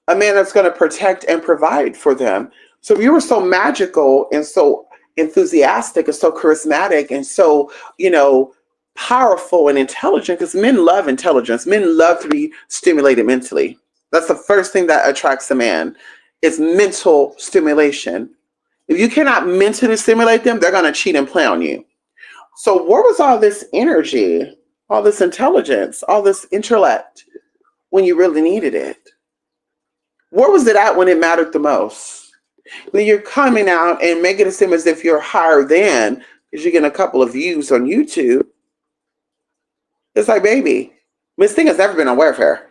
A man that's going to protect and provide for them. So if you were so magical and so enthusiastic and so charismatic and so, powerful and intelligent, because men love intelligence. Men love to be stimulated mentally. That's the first thing that attracts a man. It's mental stimulation. If you cannot mentally stimulate them, they're going to cheat and play on you. So where was all this energy, all this intelligence, all this intellect when you really needed it? Where was it at when it mattered the most? When you're coming out and making it seem as if you're higher than, because you're getting a couple of views on YouTube. It's like, baby, Miss Thing has never been on welfare.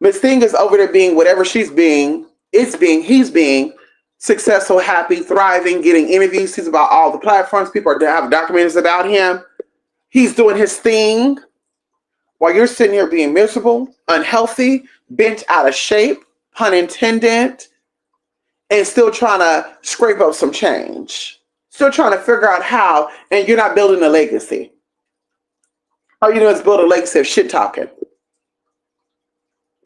Miss Thing is over there being whatever she's being, he's being successful, happy, thriving, getting interviews. He's about all the platforms. People are have documentaries about him. He's doing his thing while you're sitting here being miserable, unhealthy, bent out of shape, pun intended, and still trying to scrape up some change. Still trying to figure out how, and you're not building a legacy. All you do is build a legacy of shit talking.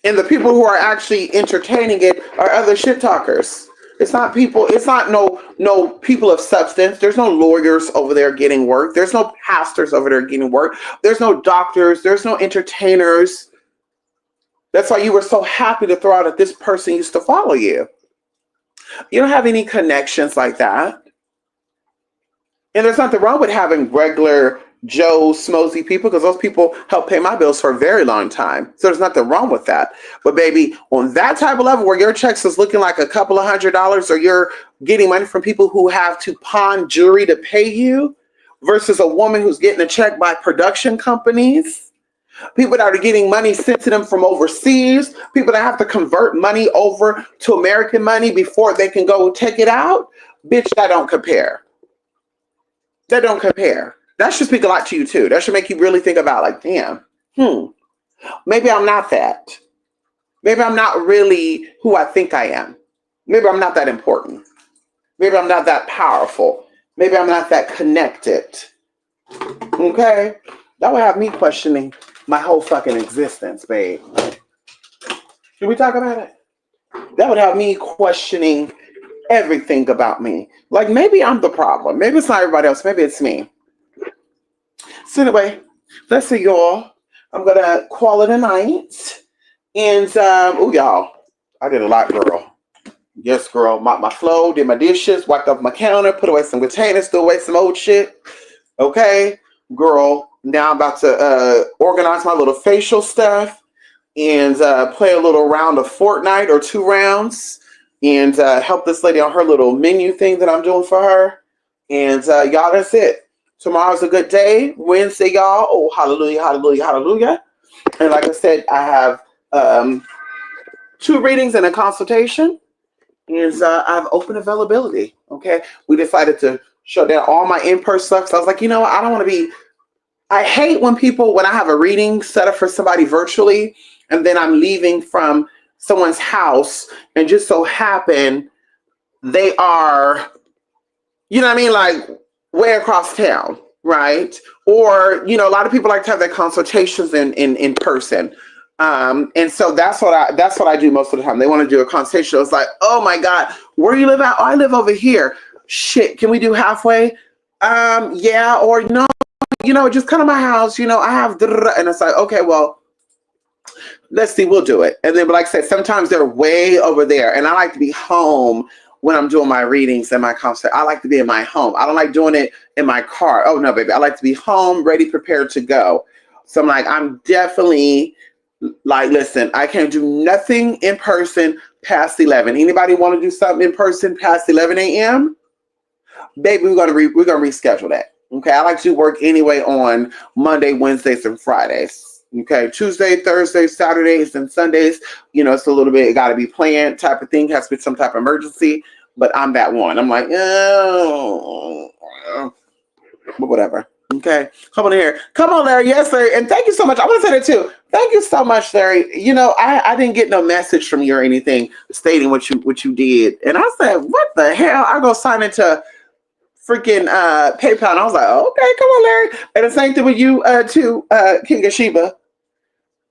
And the people who are actually entertaining it are other shit talkers. It's not people, it's not no people of substance. There's no lawyers over there getting work. There's no pastors over there getting work. There's no doctors. There's no entertainers. That's why you were so happy to throw out that this person used to follow you. You don't have any connections like that. And there's nothing wrong with having regular Joe Smosey people, because those people help pay my bills for a very long time. So there's nothing wrong with that. But baby, on that type of level where your checks is looking like a couple of $100s, or you're getting money from people who have to pawn jewelry to pay you, versus a woman who's getting a check by production companies, people that are getting money sent to them from overseas, people that have to convert money over to American money before they can go take it out, bitch, that don't compare. That don't compare. That should speak a lot to you too. That should make you really think about, like, damn, maybe I'm not that. Maybe I'm not really who I think I am. Maybe I'm not that important. Maybe I'm not that powerful. Maybe I'm not that connected. Okay? That would have me questioning my whole fucking existence, babe. Should we talk about it? That would have me questioning everything about me. Like, maybe I'm the problem. Maybe it's not everybody else. Maybe it's me. So anyway, let's see, y'all. I'm going to call it a night. And, y'all, I did a lot, girl. Yes, girl. Mopped my floor, did my dishes, wiped up my counter, put away some containers, threw away some old shit. Okay, girl. Now I'm about to organize my little facial stuff and play a little round of Fortnite or 2 rounds and help this lady on her little menu thing that I'm doing for her. And, y'all, that's it. Tomorrow's a good day. Wednesday, y'all. Oh, hallelujah, hallelujah, hallelujah. And like I said, I have 2 readings and a consultation. And I have open availability. Okay. We decided to shut down all my in-person stuff. So I was like, you know what? I don't want to be. I hate when I have a reading set up for somebody virtually, and then I'm leaving from someone's house, and just so happen they are, you know what I mean? Like, way across town, right? Or, a lot of people like to have their consultations in person. And so that's what I do most of the time. They want to do a consultation. It's like, oh my God, where do you live at? Oh, I live over here. Shit, can we do halfway? Yeah, or no. just come to my house. I have, and it's like, okay, well, let's see, we'll do it. And then, but like I said, sometimes they're way over there, and I like to be home when I'm doing my readings and my concert. I like to be in my home. I don't like doing it in my car. Oh no, baby, I like to be home, ready, prepared to go. So I'm like, I'm definitely like, listen, I can't do nothing in person past 11. Anybody want to do something in person past 11 a.m.? Baby, we're gonna reschedule that. Okay, I like to do work anyway on Monday, Wednesdays, and Fridays. Okay, Tuesday, Thursday, Saturdays, and Sundays. It's a little bit, it got to be planned type of thing. Has to be some type of emergency. But I'm that one. I'm like, oh, but whatever. Okay, come on here. Come on, Larry. Yes, Larry. And thank you so much. I want to say that too. Thank you so much, Larry. I didn't get no message from you or anything stating what you did. And I said, what the hell? I go sign into freaking PayPal. And I was like, okay, come on, Larry. And the same thing with you too, King of Sheba.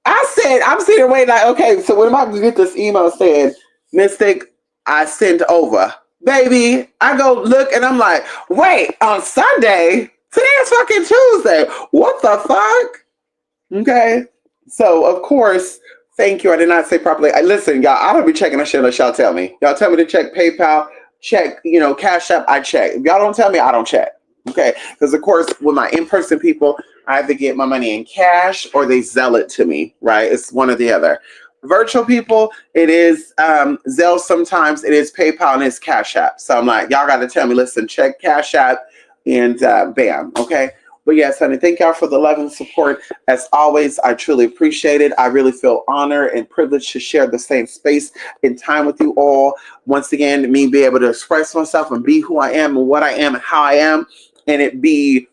I said, I'm sitting there waiting like, okay, so when am I going to get this email saying, Mystic, I sent over? Baby, I go look and I'm like, wait, on Sunday? Today's fucking Tuesday. What the fuck? Okay. So, of course, thank you. I did not say properly. Listen, y'all, I don't be checking that shit unless y'all tell me. Y'all tell me to check PayPal, check, Cash App, I check. If y'all don't tell me, I don't check. Okay. Because, of course, with my in-person people, I either get my money in cash or they Zelle it to me, right? It's one or the other. Virtual people, it is Zelle sometimes, it is PayPal, and it's Cash App. So I'm like, y'all got to tell me, listen, check Cash App, and bam, okay? But yes, honey, thank y'all for the love and support. As always, I truly appreciate it. I really feel honored and privileged to share the same space and time with you all. Once again, me be able to express myself and be who I am and what I am and how I am, and it be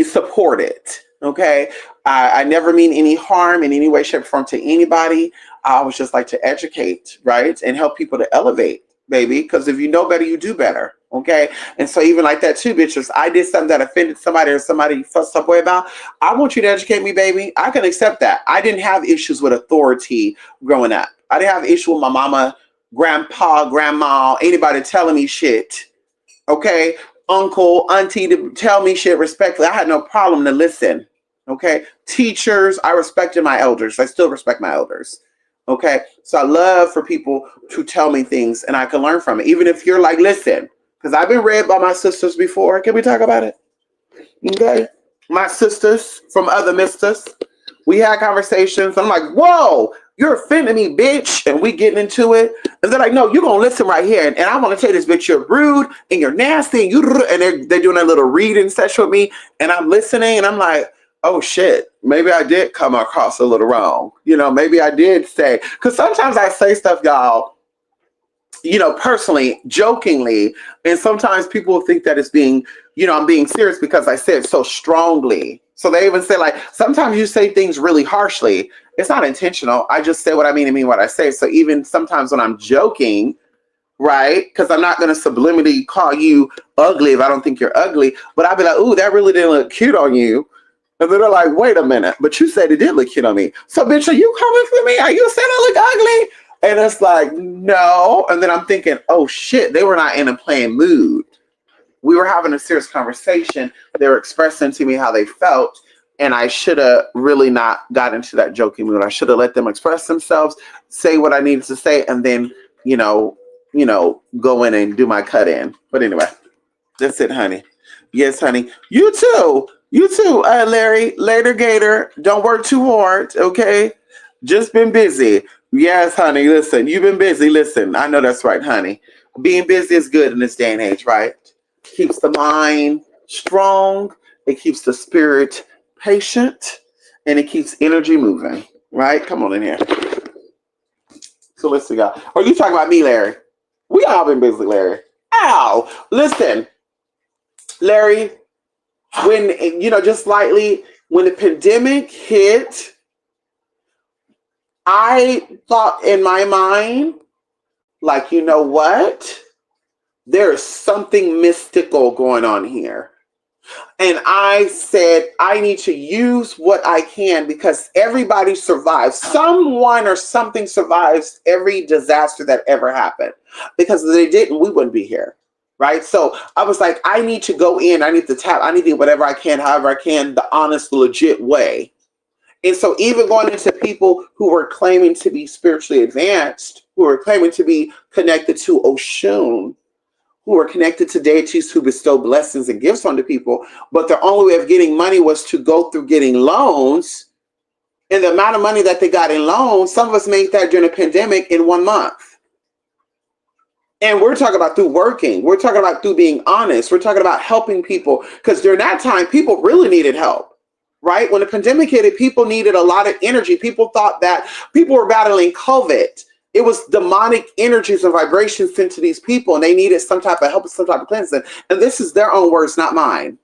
supported, okay? I never mean any harm in any way, shape, or form to anybody. I always just like to educate, right? And help people to elevate, baby. Because if you know better, you do better, okay? And so even like that too, bitches, I did something that offended somebody or somebody you felt some way about. I want you to educate me, baby. I can accept that. I didn't have issues with authority growing up. I didn't have issue with my mama, grandpa, grandma, anybody telling me shit, okay? Uncle, auntie to tell me shit respectfully. I had no problem to listen. Okay. Teachers, I respected my elders. I still respect my elders. Okay. So I love for people to tell me things and I can learn from it. Even if you're like, listen, because I've been read by my sisters before. Can we talk about it? Okay. My sisters from other misters. We had conversations. I'm like, whoa, you're offending me, bitch. And we getting into it. And they're like, no, you're going to listen right here. And I want to tell this bitch, you're rude and you're nasty. And they're doing a little reading session with me. And I'm listening and I'm like, oh shit, maybe I did come across a little wrong. Maybe I did say, because sometimes I say stuff, y'all, personally, jokingly. And sometimes people think that it's being, I'm being serious because I said so strongly. So they even say like, sometimes you say things really harshly. It's not intentional. I just say what I mean and mean what I say. So even sometimes when I'm joking, right? Because I'm not going to subliminally call you ugly if I don't think you're ugly. But I'll be like, ooh, that really didn't look cute on you. And then they're like, wait a minute, but you said it did look cute on me. So bitch, are you coming for me? Are you saying I look ugly? And it's like, no. And then I'm thinking, oh shit, they were not in a playing mood. We were having a serious conversation. They were expressing to me how they felt. And I should have really not got into that joking mood. I should have let them express themselves, say what I needed to say, and then, go in and do my cut in. But anyway, that's it, honey. Yes, honey. You too. Larry. Later, Gator. Don't work too hard, okay? Just been busy. Yes, honey. Listen, you've been busy. Listen, I know that's right, honey. Being busy is good in this day and age, right? Keeps the mind strong. It keeps the spirit patient. And it keeps energy moving, right? Come on in here. So listen, y'all. Are you talking about me, Larry? We all been busy, Larry. Ow! Listen, Larry, when, just slightly, when the pandemic hit, I thought in my mind, like, you know what? There's something mystical going on here. And I said, I need to use what I can because everybody survives. Someone or something survives every disaster that ever happened. Because if they didn't, we wouldn't be here. right? So I was like, I need to go in, I need to tap, I need to do whatever I can, however I can, the honest, legit way. And so even going into people who were claiming to be spiritually advanced, who were claiming to be connected to Oshun, who were connected to deities who bestow blessings and gifts onto people, but their only way of getting money was to go through getting loans. And the amount of money that they got in loans, some of us made that during the pandemic in 1 month. And we're talking about through working. We're talking about through being honest. We're talking about helping people, because during that time, people really needed help, right? When the pandemic hit, people needed a lot of energy. People thought that people were battling COVID. It was demonic energies and vibrations sent to these people, and they needed some type of help, some type of cleansing. And this is their own words, not mine.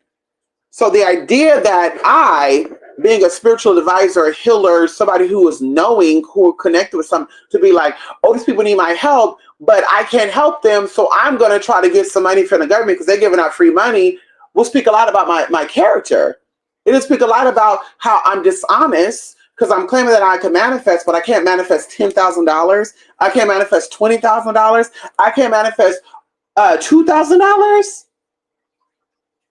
So the idea that I, being a spiritual advisor, a healer, somebody who was knowing, who connected with some, to be like, oh, these people need my help, but I can't help them, so I'm going to try to get some money from the government because they're giving out free money, will speak a lot about my character. It'll speak a lot about how I'm dishonest, because I'm claiming that I can manifest, but I can't manifest $10,000. I can't manifest $20,000. I can't manifest $2,000.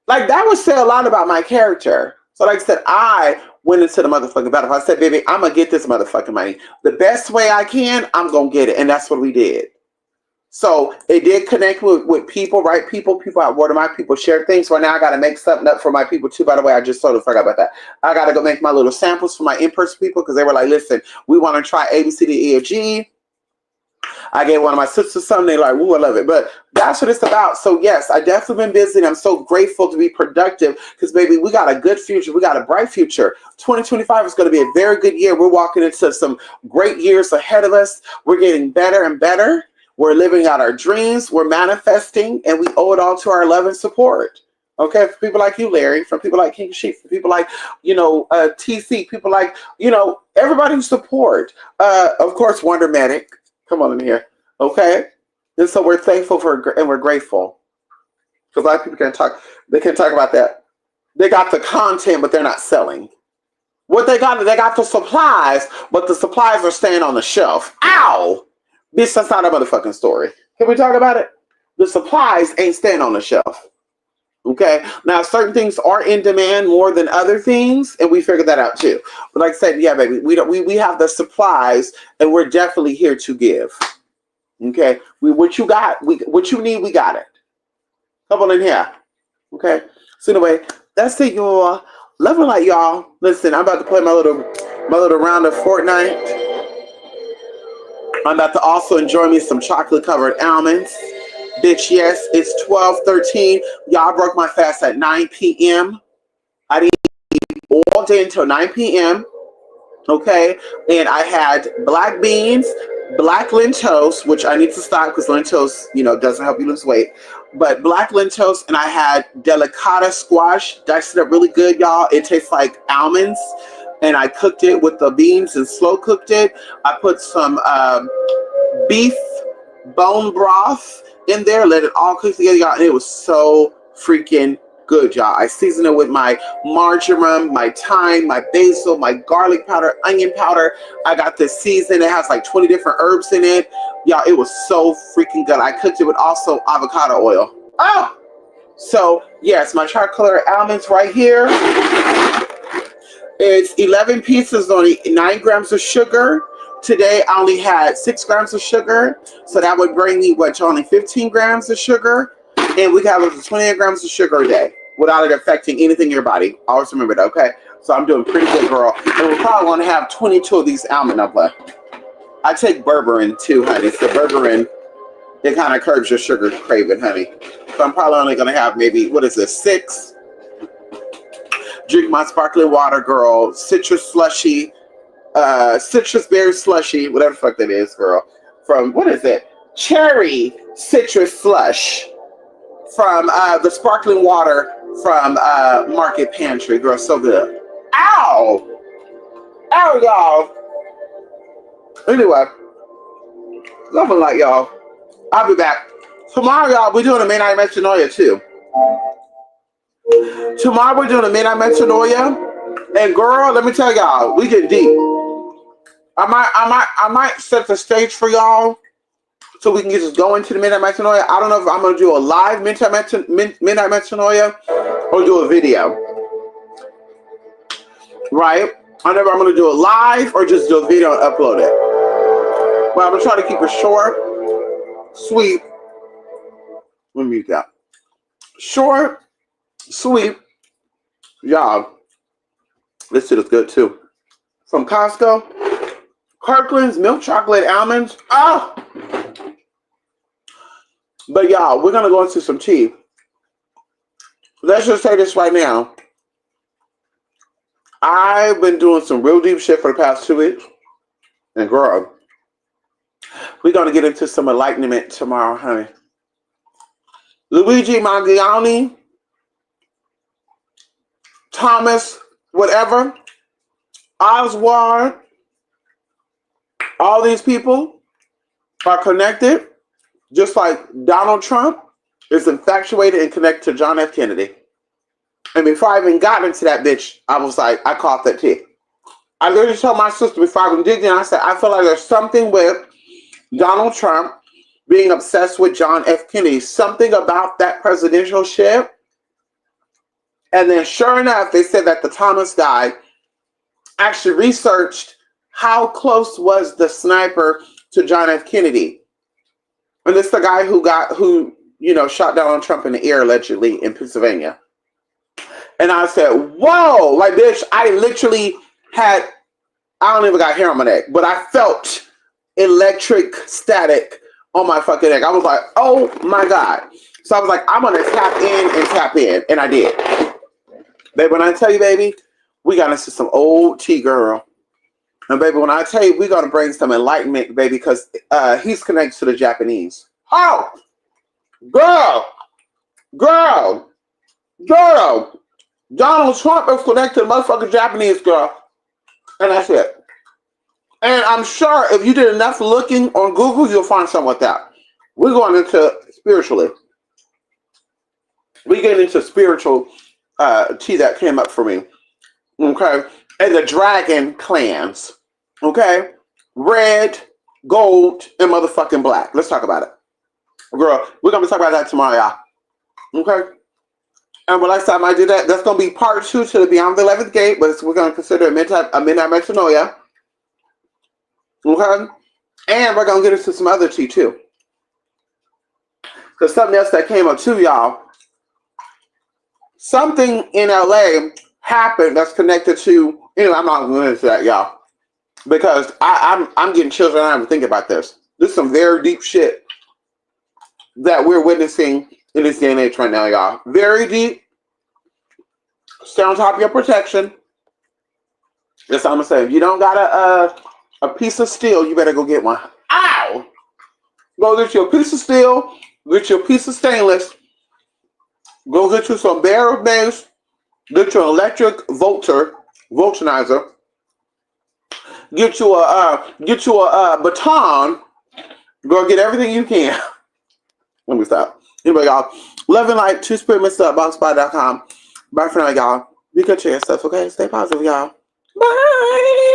Like, that would say a lot about my character. So like I said, I went into the motherfucking battle. I said, baby, I'm going to get this motherfucking money. The best way I can, I'm going to get it. And that's what we did. So it did connect with people, right? People out word of my people share things. So now I got to make something up for my people too. By the way, I just totally forgot about that. I got to go make my little samples for my in-person people, because they were like, listen, we want to try A, B, C, D, E, F, G. I gave one of my sisters something. They're like, ooh, I love it. But that's what it's about. So yes, I definitely been busy, and I'm so grateful to be productive, because baby, we got a good future. We got a bright future. 2025 is going to be a very good year. We're walking into some great years ahead of us. We're getting better and better. We're living out our dreams. We're manifesting, and we owe it all to our love and support. Okay, for people like you, Larry, from people like King Sheep, for people like, TC, people like, everybody who support. Of course, Wonder Medic. Come on in here. Okay. And so we're thankful for, and we're grateful. Because a lot of people they can talk about that. They got the content, but they're not selling. What they got the supplies, but the supplies are staying on the shelf. Ow! Bitch, that's not a motherfucking story. Can we talk about it? The supplies ain't staying on the shelf. Okay. Now, certain things are in demand more than other things, and we figured that out too. But like I said, yeah, baby, we have the supplies, and we're definitely here to give. Okay. What you need, we got it. Come on in here. Okay. So anyway, that's it, y'all. Love and light, y'all. Listen, I'm about to play my little round of Fortnite. I'm about to also enjoy me some chocolate covered almonds. Bitch, yes, it's 12:13. Y'all broke my fast at 9 p.m. I didn't eat all day until 9 p.m. Okay, and I had black beans, black lentils, which I need to stop because lentils, doesn't help you lose weight. But black lentils, and I had delicata squash, diced it up really good, y'all. It tastes like almonds. And I cooked it with the beans and slow cooked it. I put some beef bone broth in there, let it all cook together, y'all, and it was so freaking good, y'all. I seasoned it with my marjoram, my thyme, my basil, my garlic powder, onion powder. I got this season. It has like 20 different herbs in it. Y'all, it was so freaking good. I cooked it with also avocado oil. Oh! So, yes, my chocolate almonds right here. It's 11 pieces, only 9 grams of sugar. Today, I only had 6 grams of sugar. So that would bring me, to only 15 grams of sugar. And we can have up to 28 grams of sugar a day without it affecting anything in your body. Always remember that, okay? So I'm doing pretty good, girl. And we're probably going to have 22 of these almond nuts left. I take berberine too, honey. So berberine, it kind of curbs your sugar craving, honey. So I'm probably only going to have maybe, 6? Drink my sparkling water, girl. Citrus slushy. Citrus berry slushy. Whatever the fuck that is, girl. From, what is it? Cherry citrus slush. From the sparkling water from Market Pantry. Girl, so good. Ow! Ow, y'all. Anyway. Love and light, y'all. I'll be back. Tomorrow, y'all, we're doing a Midnight Metanoia, too. Tomorrow we're doing a Midnight Metanoia, and girl, let me tell y'all, we get deep. I might set the stage for y'all so we can just go into the Midnight Metanoia. I don't know if I'm going to do a live Midnight Metanoia or do a video. Right? I don't know if I'm going to do it live or just do a video and upload it. But I'm going to try to keep it short, sweet. Let me mute that. Short, sweet. Y'all, this shit is good too. From Costco, Kirkland's milk chocolate almonds. Ah! But y'all, we're going to go into some tea. Let's just say this right now. I've been doing some real deep shit for the past 2 weeks. And girl, we're going to get into some enlightenment tomorrow, honey. Luigi Mangione, Thomas, whatever, Oswald, all these people are connected, just like Donald Trump is infatuated and connected to John F. Kennedy. And before I even got into that bitch, I was like, I caught that tea. I literally told my sister before I even digged in, I said, I feel like there's something with Donald Trump being obsessed with John F. Kennedy, something about that presidential ship. And then sure enough, they said that the Thomas guy actually researched how close was the sniper to John F. Kennedy. And this is the guy who shot Donald Trump in the ear allegedly in Pennsylvania. And I said, whoa, like bitch, I don't even got hair on my neck, but I felt electric static on my fucking neck. I was like, oh my God. So I was like, I'm going to tap in. And I did. Baby, when I tell you, baby, we got into some old tea, girl. And baby, when I tell you, we're going to bring some enlightenment, baby, because he's connected to the Japanese. Oh, girl. Donald Trump is connected to the motherfucking Japanese, girl. And that's it. And I'm sure if you did enough looking on Google, you'll find something like that. We're going into spiritually. We get into spiritual tea that came up for me. Okay. And the dragon clans. Okay. Red, gold, and motherfucking black. Let's talk about it. Girl, we're going to talk about that tomorrow, y'all. Okay. And when last time I did that, that's going to be part 2 to the Beyond the 11th Gate, but we're going to consider a midnight metanoia. Okay? And we're going to get into some other tea, too. Because something else that came up, too, y'all. Something in LA happened that's connected to, I'm not going into that, y'all. Because I'm getting chills right now to think about this. This is some very deep shit that we're witnessing in this day and age right now, y'all. Very deep. Stay on top of your protection. That's what I'm going to say. If you don't got a piece of steel, you better go get one. Ow! Go get you a piece of steel. Get you a piece of stainless. Go get you some barrel base. Get you an electric vulcanizer. Get you a baton. Go get everything you can. Let me stop. Anyway, y'all. Love and light. TwoSpiritMixUp.blogspot.com. Bye for now, y'all. Be good to yourself, okay? Stay positive, y'all. Bye.